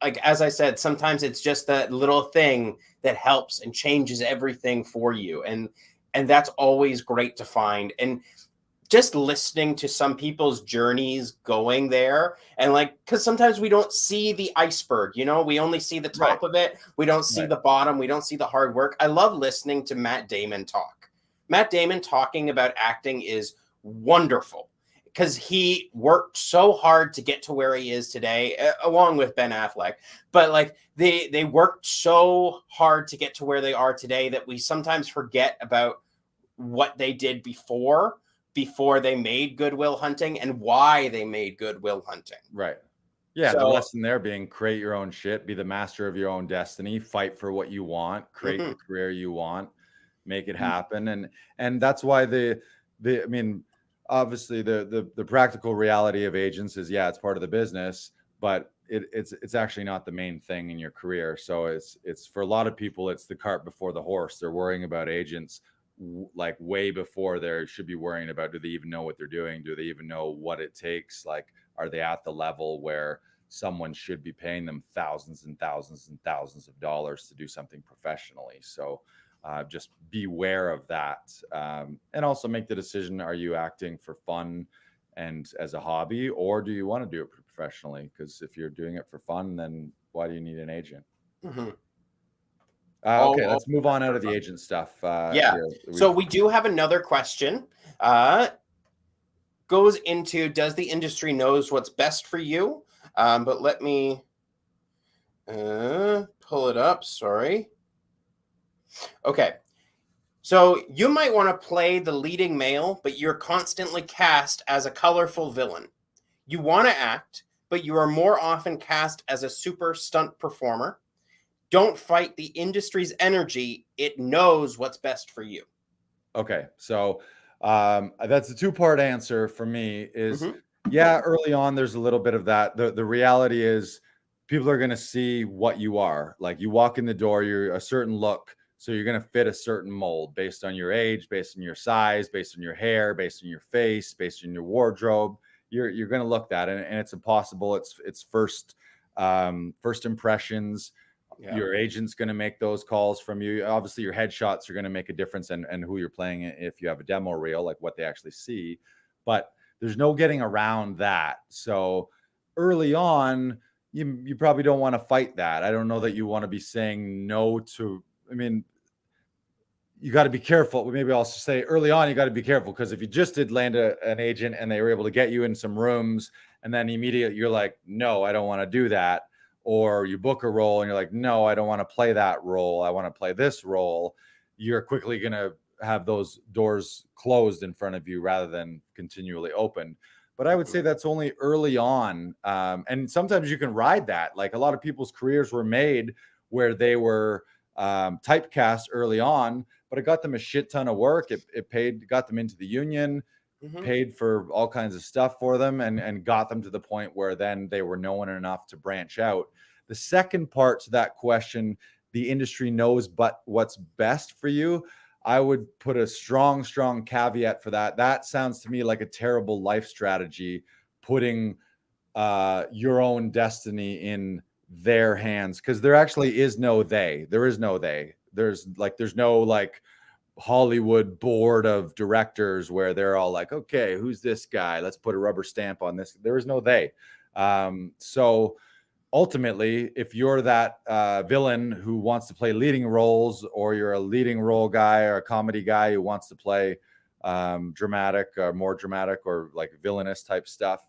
like, as I said, sometimes it's just that little thing that helps and changes everything for you. And that's always great to find. And just listening to some people's journeys going there, and like, because sometimes we don't see the iceberg, we only see the top of it. We don't see the bottom. We don't see the hard work. I love listening to Matt Damon talk. Matt Damon talking about acting is wonderful, because he worked so hard to get to where he is today, along with Ben Affleck. But like, they worked so hard to get to where they are today that we sometimes forget about what they did before they made Good Will Hunting, and why they made Good Will Hunting. Right. Yeah. So, the lesson there being create your own shit, be the master of your own destiny, fight for what you want, create the career you want, make it happen. And that's why I mean, obviously the practical reality of agents is, it's part of the business, but it's actually not the main thing in your career. So it's for a lot of people, it's the cart before the horse. They're worrying about agents like way before they should be worrying about, do they even know what they're doing? Do they even know what it takes? Like, are they at the level where someone should be paying them thousands and thousands and thousands of dollars to do something professionally? So just beware of that, and also make the decision: are you acting for fun and as a hobby, or do you want to do it professionally? Because if you're doing it for fun, then why do you need an agent? Okay, let's move on out of the agent stuff. So we do have another question. Goes into, does the industry knows what's best for you? But let me pull it up. Sorry. Okay. So you might want to play the leading male, but you're constantly cast as a colorful villain. You want to act, but you are more often cast as a super stunt performer. Don't fight the industry's energy. It knows what's best for you. Okay. So that's a two-part answer for me is, early on, there's a little bit of that. The reality is people are going to see what you are. Like, you walk in the door, you're a certain look. So you're going to fit a certain mold based on your age, based on your size, based on your hair, based on your face, based on your wardrobe. You're going to look that, and it's impossible. It's first impressions. Your agent's going to make those calls from you. Obviously, your headshots are going to make a difference, and who you're playing if you have a demo reel, like what they actually see. But there's no getting around that. So early on, you probably don't want to fight that. I don't know that you want to be saying no to. I mean, you got to be careful. Maybe I'll say early on, you got to be careful, because if you just did land an agent and they were able to get you in some rooms, and then immediately you're like, no, I don't want to do that. Or you book a role and you're like, no, I don't want to play that role. I want to play this role. You're quickly going to have those doors closed in front of you rather than continually open. But I would say that's only early on. And sometimes you can ride that. Like, a lot of people's careers were made where they were typecast early on, but it got them a shit ton of work. It got them into the union, paid for all kinds of stuff for them, and got them to the point where then they were known enough to branch out. The second part to that question, the industry knows but what's best for you, I would put a strong caveat for that. That sounds to me like a terrible life strategy, putting your own destiny in their hands, because there actually is no they. There is no they. There's no like, Hollywood board of directors where they're all like, okay, who's this guy? Let's put a rubber stamp on this. There is no they. So ultimately, if you're that villain who wants to play leading roles, or you're a leading role guy or a comedy guy who wants to play dramatic or more dramatic or like villainous type stuff,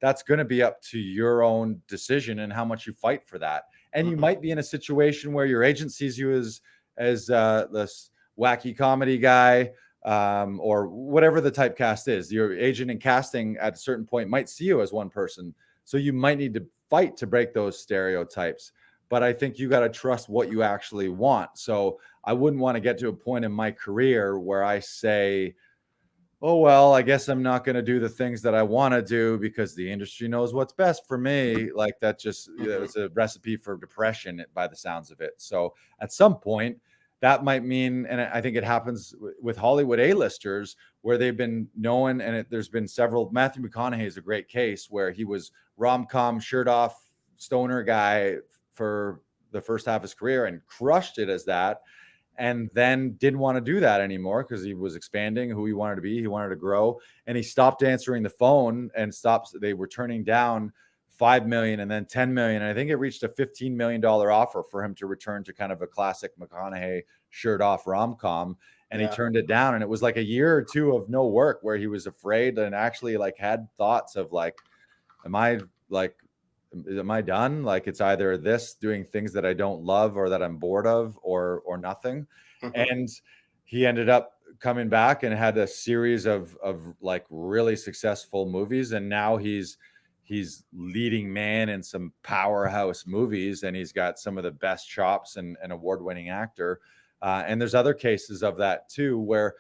that's going to be up to your own decision and how much you fight for that. And you might be in a situation where your agent sees you as this wacky comedy guy, or whatever the typecast is. Your agent in casting at a certain point might see you as one person. So you might need to fight to break those stereotypes. But I think you got to trust what you actually want. So I wouldn't want to get to a point in my career where I say, oh, well, I guess I'm not going to do the things that I want to do because the industry knows what's best for me. Like that just, it's a recipe for depression by the sounds of it. So at some point that might mean, and I think it happens with Hollywood A-listers where they've been known, and there's been several. Matthew McConaughey is a great case where he was rom-com shirt off stoner guy for the first half of his career and crushed it as that. And then didn't want to do that anymore because he was expanding who he wanted to be. He wanted to grow, and he stopped answering the phone and they were turning down $5 million and then $10 million. And I think it reached a $15 million offer for him to return to kind of a classic McConaughey shirt off rom-com. And he turned it down. And it was like a year or two of no work where he was afraid and actually like had thoughts of like, am I done? Like it's either this doing things that I don't love or that I'm bored of or nothing. And he ended up coming back and had a series of like really successful movies. And now he's leading man in some powerhouse movies, and he's got some of the best chops and an award-winning actor. And there's other cases of that too, where,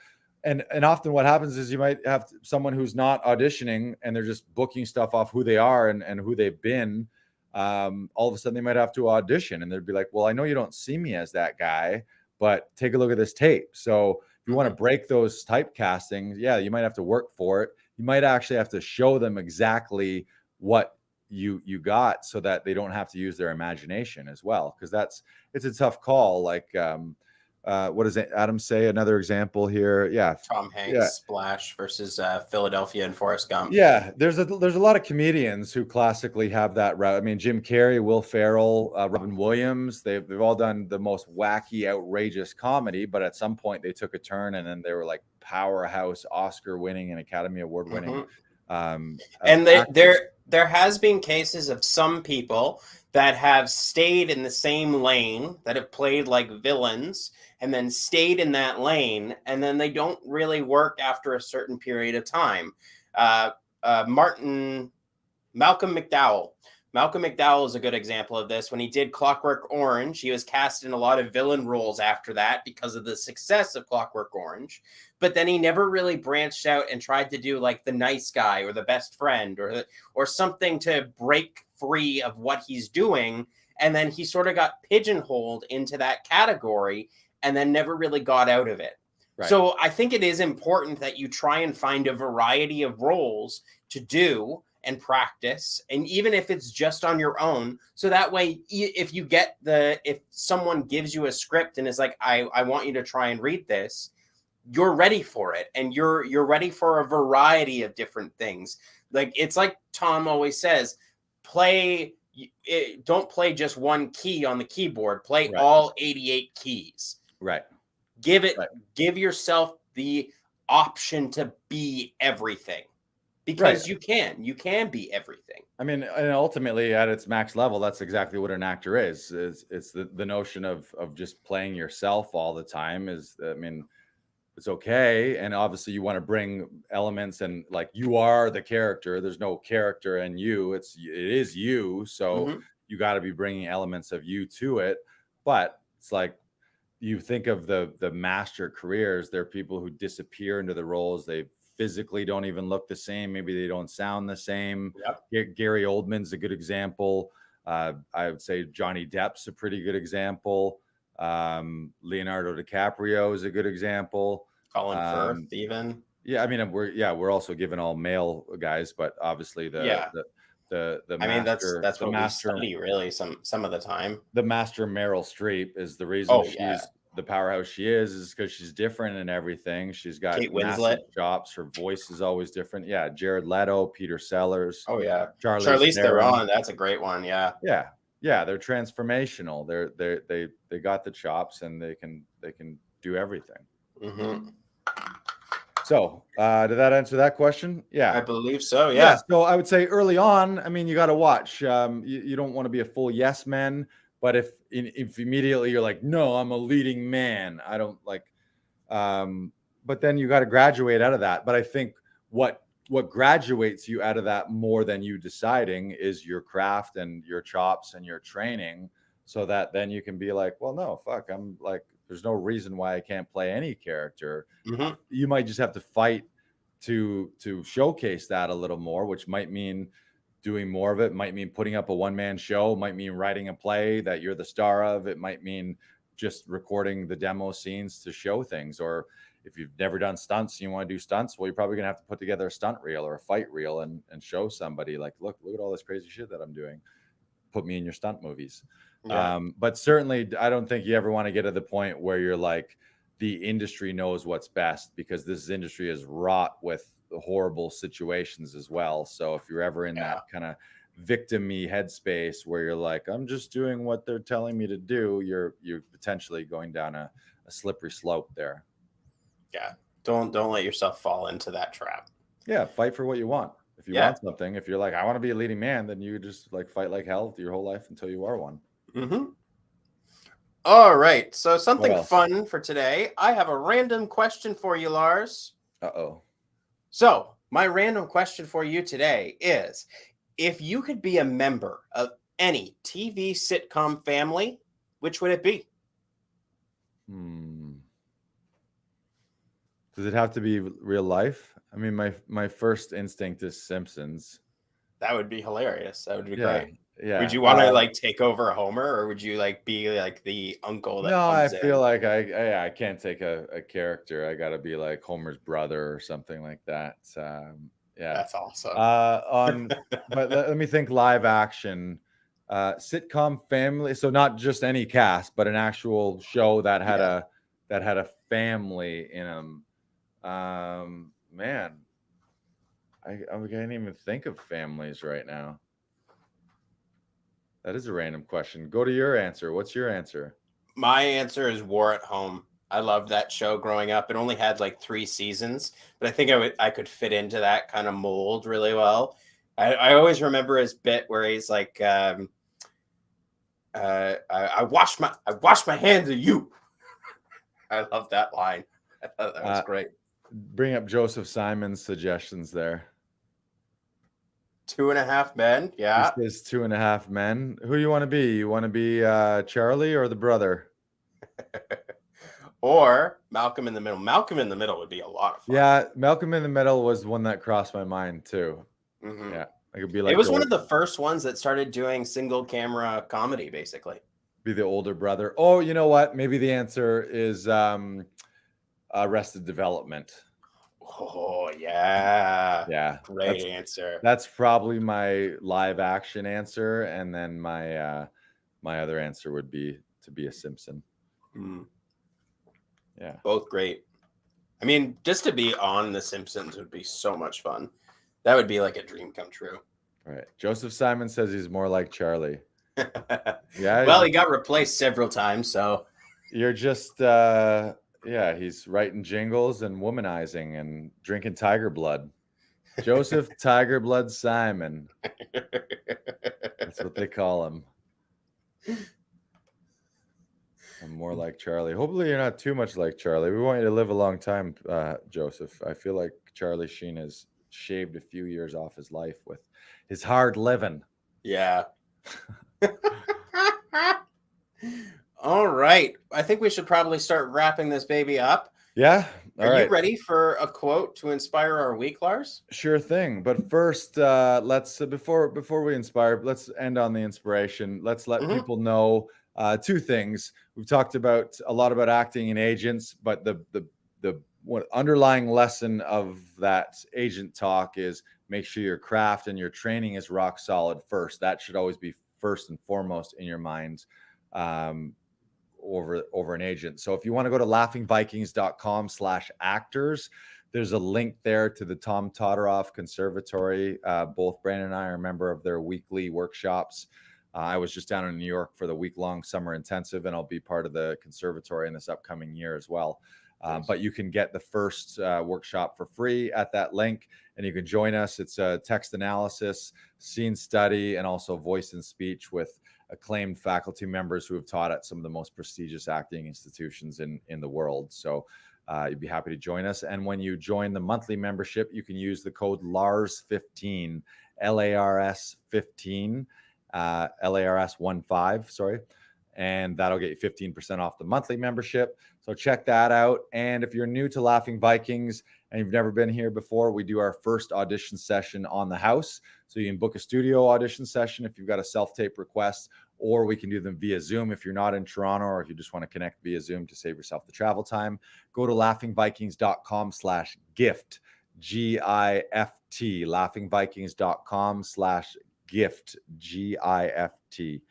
and often what happens is you might have someone who's not auditioning and they're just booking stuff off who they are and who they've been. All of a sudden they might have to audition, and they'd be like, well, I know you don't see me as that guy, but take a look at this tape. So if you want to break those typecastings, you might have to work for it. You might actually have to show them exactly what you got so that they don't have to use their imagination as well. Cause it's a tough call. Like, what does Adam say? Another example here. Yeah. Tom Hanks, Splash versus Philadelphia and Forrest Gump. Yeah. There's a lot of comedians who classically have that route. I mean, Jim Carrey, Will Ferrell, Robin Williams, they've all done the most wacky, outrageous comedy, but at some point they took a turn and then they were like powerhouse, Oscar winning and Academy Award winning. And there has been cases of some people that have stayed in the same lane, that have played like villains and then stayed in that lane, and then they don't really work after a certain period of time. Malcolm McDowell. Malcolm McDowell is a good example of this. When he did Clockwork Orange, he was cast in a lot of villain roles after that because of the success of Clockwork Orange. But then he never really branched out and tried to do like the nice guy or the best friend or something to break free of what he's doing. And then he sort of got pigeonholed into that category and then never really got out of it. Right. So I think it is important that you try and find a variety of roles to do and practice, and even if it's just on your own, so that way if someone gives you a script and is like, I want you to try and read this, you're ready for it, and you're ready for a variety of different things. Like it's like Tom always says, don't play just one key on the keyboard, play all 88 keys. Right. Give yourself the option to be everything. Because you can be everything. I mean, and ultimately at its max level, that's exactly what an actor is. It's the notion of just playing yourself all the time it's okay. And obviously you want to bring elements and like you are the character. There's no character in you. It is you. So you got to be bringing elements of you to it. But it's like, you think of the master careers, there are people who disappear into the roles. They physically don't even look the same. Maybe they don't sound the same. Yep. Gary Oldman's a good example. I would say Johnny Depp's a pretty good example. Leonardo DiCaprio is a good example. Colin Firth, even. Yeah, I mean, we're also giving all male guys, but obviously the master, that's what we study really some of the time. The master Meryl Streep is the reason the powerhouse she is because she's different in everything. She's got Kate massive Winslet. chops. Her voice is always different. Yeah, Jared Leto, Peter Sellers. Oh yeah, Charlize Theron. That's a great one. Yeah. Yeah, they're transformational. They got the chops and they can do everything. Mm-hmm. So, did that answer that question? Yeah, I believe so. Yeah. So I would say early on, I mean, you got to watch. You don't want to be a full yes man, but if immediately you're like, no, I'm a leading man, I don't like. But then you got to graduate out of that. But I think what graduates you out of that more than you deciding is your craft and your chops and your training, so that then you can be like, well, no, fuck, I'm like, there's no reason why I can't play any character. Mm-hmm. You might just have to fight to showcase that a little more, which might mean doing more of it, might mean putting up a one-man show, might mean writing a play that you're the star of. It might mean just recording the demo scenes to show things. Or if you've never done stunts and you want to do stunts, well, you're probably gonna have to put together a stunt reel or a fight reel and show somebody like, look at all this crazy shit that I'm doing. Put me in your stunt movies. Yeah. But certainly I don't think you ever want to get to the point where you're like, the industry knows what's best, because this industry is wrought with horrible situations as well. So if you're ever in that kind of victim-y headspace where you're like, I'm just doing what they're telling me to do, you're potentially going down a slippery slope there. Yeah. Don't let yourself fall into that trap. Yeah. Fight for what you want. If you want something, if you're like, I want to be a leading man, then you just like fight like hell your whole life until you are one. Mm-hmm. All right. So something fun for today. I have a random question for you, Lars. Uh-oh. So my random question for you today is, if you could be a member of any TV sitcom family, which would it be? Does it have to be real life? I mean, my first instinct is Simpsons. That would be hilarious. That would be great. Yeah. Would you want to like take over Homer, or would you like be like the uncle that comes in? Feel like I can't take a character. I got to be like Homer's brother or something like that. That's awesome. But let me think. Live action, sitcom family. So not just any cast, but an actual show that had a family in them. Man, I can't even think of families right now. That is a random question. Go to your answer. What's your answer? My answer is War at Home. I loved that show growing up. It only had like 3 seasons, but I think I could fit into that kind of mold really well. I always remember his bit where he's like, I wash my hands of you. I love that line. I thought that was great. Bring up Joseph Simon's suggestions there. 2.5 Men. Yeah. He says 2.5 Men. Who do you want to be? You want to be Charlie or the brother? Or Malcolm in the Middle. Malcolm in the Middle would be a lot of fun. Yeah, Malcolm in the Middle was one that crossed my mind too. Mm-hmm. Yeah, I could be like. It was one of the first ones that started doing single camera comedy, basically. Be the older brother. Oh, you know what? Maybe the answer is Arrested Development. Oh yeah. Yeah. Great answer. That's probably my live action answer, and then my my other answer would be to be a Simpson. Yeah. Both great. I mean, just to be on The Simpsons would be so much fun. That would be like a dream come true. Right. Joseph Simon says he's more like Charlie. Yeah. Well, he got replaced several times, so you're just he's writing jingles and womanizing and drinking tiger blood. Joseph Tiger Blood Simon. That's what they call him. I'm more like Charlie. Hopefully you're not too much like Charlie. We want you to live a long time, Joseph. I feel like Charlie Sheen has shaved a few years off his life with his hard living. Yeah. All right. I think we should probably start wrapping this baby up. Yeah. Are you ready for a quote to inspire our week, Lars? Sure thing. But first, let's before we inspire, let's end on the inspiration. Let's let people know 2 things. We've talked about a lot about acting and agents, but the underlying lesson of that agent talk is make sure your craft and your training is rock solid first. That should always be first and foremost in your mind. over an agent. So if you want to go to laughingvikings.com/actors, there's a link there to the Tom Todoroff Conservatory. Both Brandon and I are a member of their weekly workshops. I was just down in New York for the week-long summer intensive, and I'll be part of the conservatory in this upcoming year as well. Nice. But you can get the first workshop for free at that link, and you can join us. It's a text analysis, scene study, and also voice and speech with acclaimed faculty members who have taught at some of the most prestigious acting institutions in the world. So you'd be happy to join us. And when you join the monthly membership, you can use the code LARS15, LARS15, LARS15, sorry. And that'll get you 15% off the monthly membership. So check that out. And if you're new to Laughing Vikings and you've never been here before, we do our first audition session on the house. So you can book a studio audition session if you've got a self-tape request, or we can do them via Zoom if you're not in Toronto, or if you just want to connect via Zoom to save yourself the travel time. Go to laughingvikings.com/gift, GIFT, laughingvikings.com/gift, GIFT.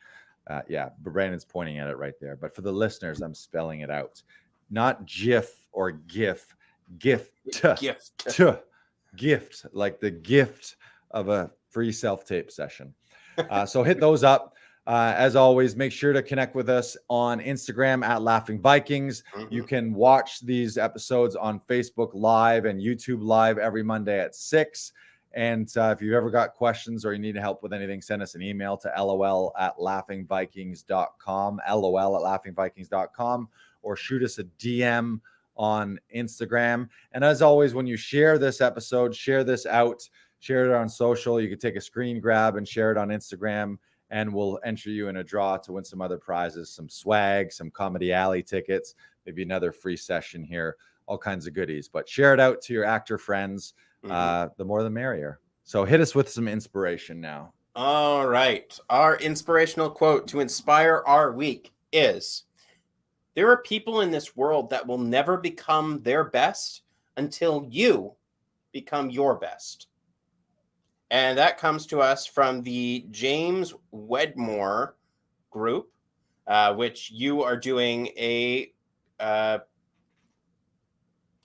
Yeah, Brandon's pointing at it right there. But for the listeners, I'm spelling it out. Not GIF or GIF, gift. Gift, like the gift of a free self-tape session. So hit those up. As always, make sure to connect with us on Instagram at Laughing Vikings. Mm-hmm. You can watch these episodes on Facebook Live and YouTube Live every Monday at 6. And if you've ever got questions or you need help with anything, send us an email to lol@laughingvikings.com, lol@laughingvikings.com, or shoot us a DM on Instagram. And as always, when you share this episode, share this out, share it on social. You can take a screen grab and share it on Instagram, and we'll enter you in a draw to win some other prizes, some swag, some Comedy Alley tickets, maybe another free session here, all kinds of goodies. But share it out to your actor friends. The more the merrier. So hit us with some inspiration now. All right. Our inspirational quote to inspire our week is: there are people in this world that will never become their best until you become your best. And that comes to us from the James Wedmore group, which you are doing a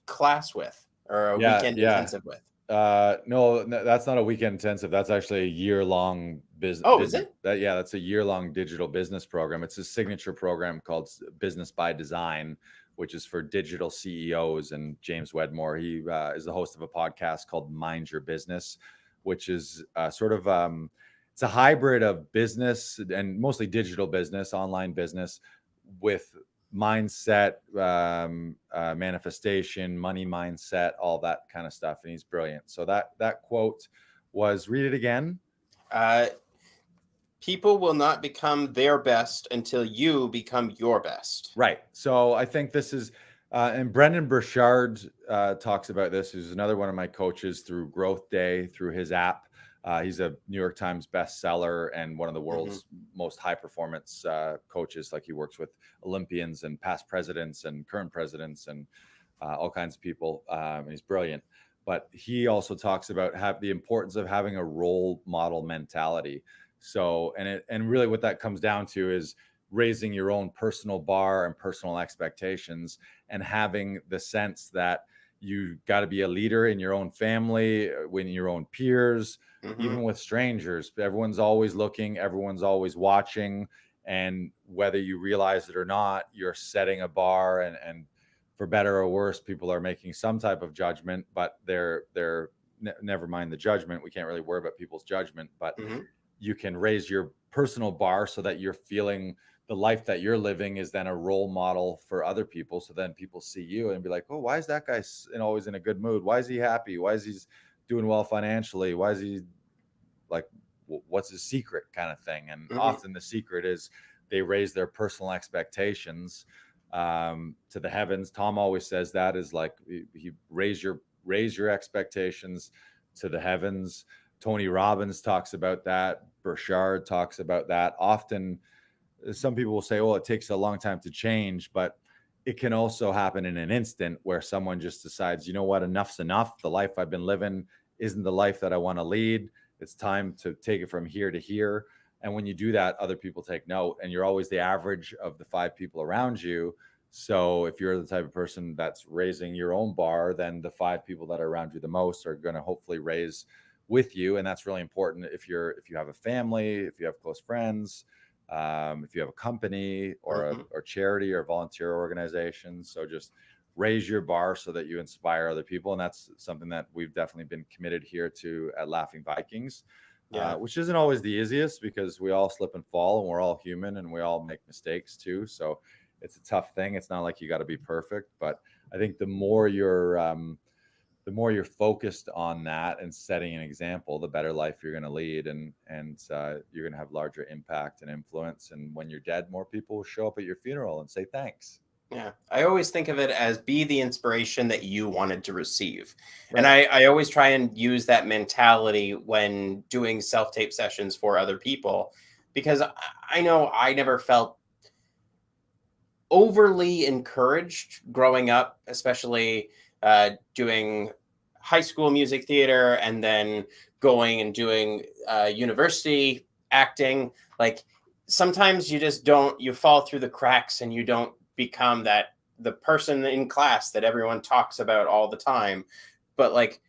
class with, or a weekend intensive with. No, that's not a weekend intensive. That's actually a year-long business. Oh, is it? That's a year-long digital business program. It's a signature program called Business by Design, which is for digital CEOs. And James Wedmore, he is the host of a podcast called Mind Your Business, which is sort of it's a hybrid of business and mostly digital business, online business, with mindset, manifestation, money mindset, all that kind of stuff. And he's brilliant. So that quote was, read it again. People will not become their best until you become your best. Right. So I think this is, and Brendan Burchard talks about this, who's another one of my coaches through Growth Day, through his app. He's a New York Times bestseller and one of the world's most high performance coaches. Like, he works with Olympians and past presidents and current presidents and all kinds of people. And he's brilliant. But he also talks about the importance of having a role model mentality. So, and really what that comes down to is raising your own personal bar and personal expectations, and having the sense that you got to be a leader in your own family, in your own peers, even with strangers. Everyone's always looking, everyone's always watching. And whether you realize it or not, you're setting a bar, and for better or worse, people are making some type of judgment, but they're never mind the judgment. We can't really worry about people's judgment, but you can raise your personal bar so that you're feeling the life that you're living is then a role model for other people. So then people see you and be like, oh, why is that guy always in a good mood? Why is he happy? Why is he doing well financially? Why is he like, what's his secret, kind of thing? And often the secret is they raise their personal expectations to the heavens. Tom always says that is like, he raise your expectations to the heavens. Tony Robbins talks about that. Burchard talks about that. Often some people will say, well, it takes a long time to change, but it can also happen in an instant where someone just decides, you know what, enough's enough. The life I've been living isn't the life that I want to lead. It's time to take it from here to here. And when you do that, other people take note, and you're always the average of the 5 people around you. So if you're the type of person that's raising your own bar, then the 5 people that are around you the most are going to hopefully raise with you. And that's really important if you have a family, if you have close friends, if you have a company or a charity or volunteer organization. So just raise your bar so that you inspire other people. And that's something that we've definitely been committed here to at Laughing Vikings, which isn't always the easiest, because we all slip and fall, and we're all human, and we all make mistakes too. So it's a tough thing. It's not like you got to be perfect, but I think the more you're focused on that and setting an example, the better life you're going to lead, and you're going to have larger impact and influence. And when you're dead, more people will show up at your funeral and say thanks. Yeah, I always think of it as be the inspiration that you wanted to receive. Right. And I always try and use that mentality when doing self-tape sessions for other people, because I know I never felt overly encouraged growing up, especially doing high school music theater and then going and doing university acting. Like sometimes you just you fall through the cracks, and you don't become the person in class that everyone talks about all the time. But like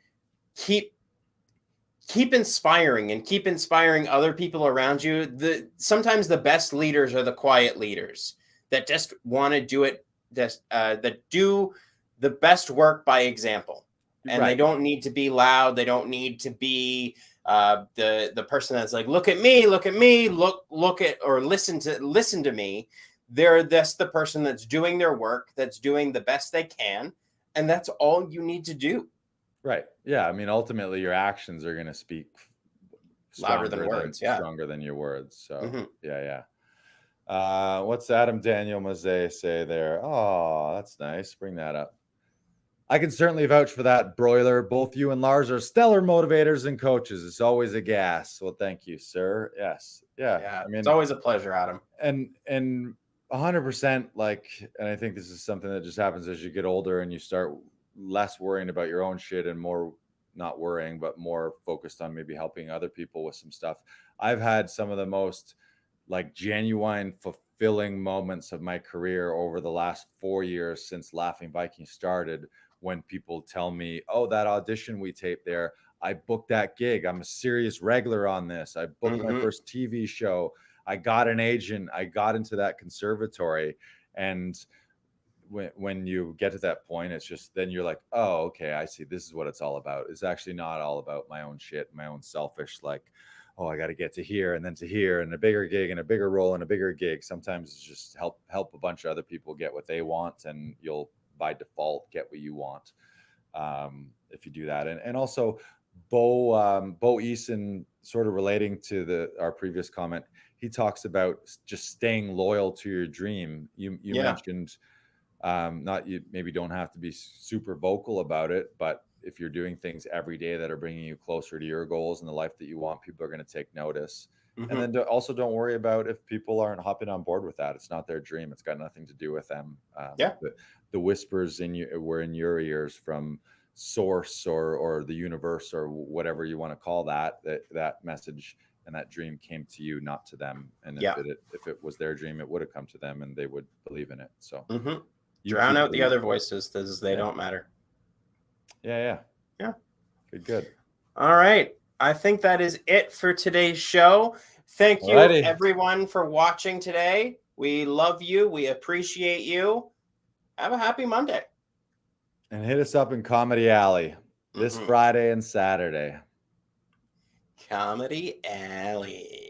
keep inspiring and keep inspiring other people around you. Sometimes the best leaders are the quiet leaders that just want to do it, that do the best work by example. And They don't need to be loud. They don't need to be the person that's like, look at me, look at, or listen to me. That's the person that's doing their work, that's doing the best they can. And that's all you need to do. Right. Yeah. I mean, ultimately your actions are going to speak louder than words. Stronger than your words. So yeah. What's Adam Daniel Mazet say there? Oh, that's nice. Bring that up. I can certainly vouch for that, Broiler. Both you and Lars are stellar motivators and coaches. It's always a gas. Well, thank you, sir. Yes. Yeah. I mean, it's always a pleasure, Adam. And 100%, like, and I think this is something that just happens as you get older and you start less worrying about your own shit and more not worrying, but more focused on maybe helping other people with some stuff. I've had some of the most like genuine, fulfilling moments of my career over the last 4 years since Laughing Vikings started, when people tell me, oh, that audition we taped there, I booked that gig. I'm a serious regular on this. I booked my first TV show. I got an agent. I got into that conservatory. And when you get to that point, it's just, then you're like, oh, okay, I see. This is what it's all about. It's actually not all about my own shit, my own selfish, like, oh, I got to get to here and then to here and a bigger gig and a bigger role and a bigger gig. Sometimes it's just help a bunch of other people get what they want, and you'll by default get what you want if you do that. And also Bo Eason, sort of relating to our previous comment, he talks about just staying loyal to your dream. You mentioned you maybe don't have to be super vocal about it, but if you're doing things every day that are bringing you closer to your goals and the life that you want, people are going to take notice. And then also don't worry about if people aren't hopping on board with that. It's not their dream. It's got nothing to do with them. The whispers were in your ears from source or the universe or whatever you want to call that message and that dream came to you, not to them. And if it was their dream, it would have come to them and they would believe in it. So drown out the other voices, because they don't matter. Yeah. Good. All right. I think that is it for today's show. Thank you, everyone, for watching today. We love you. We appreciate you. Have a happy Monday. And hit us up in Comedy Alley this Friday and Saturday. Comedy Alley.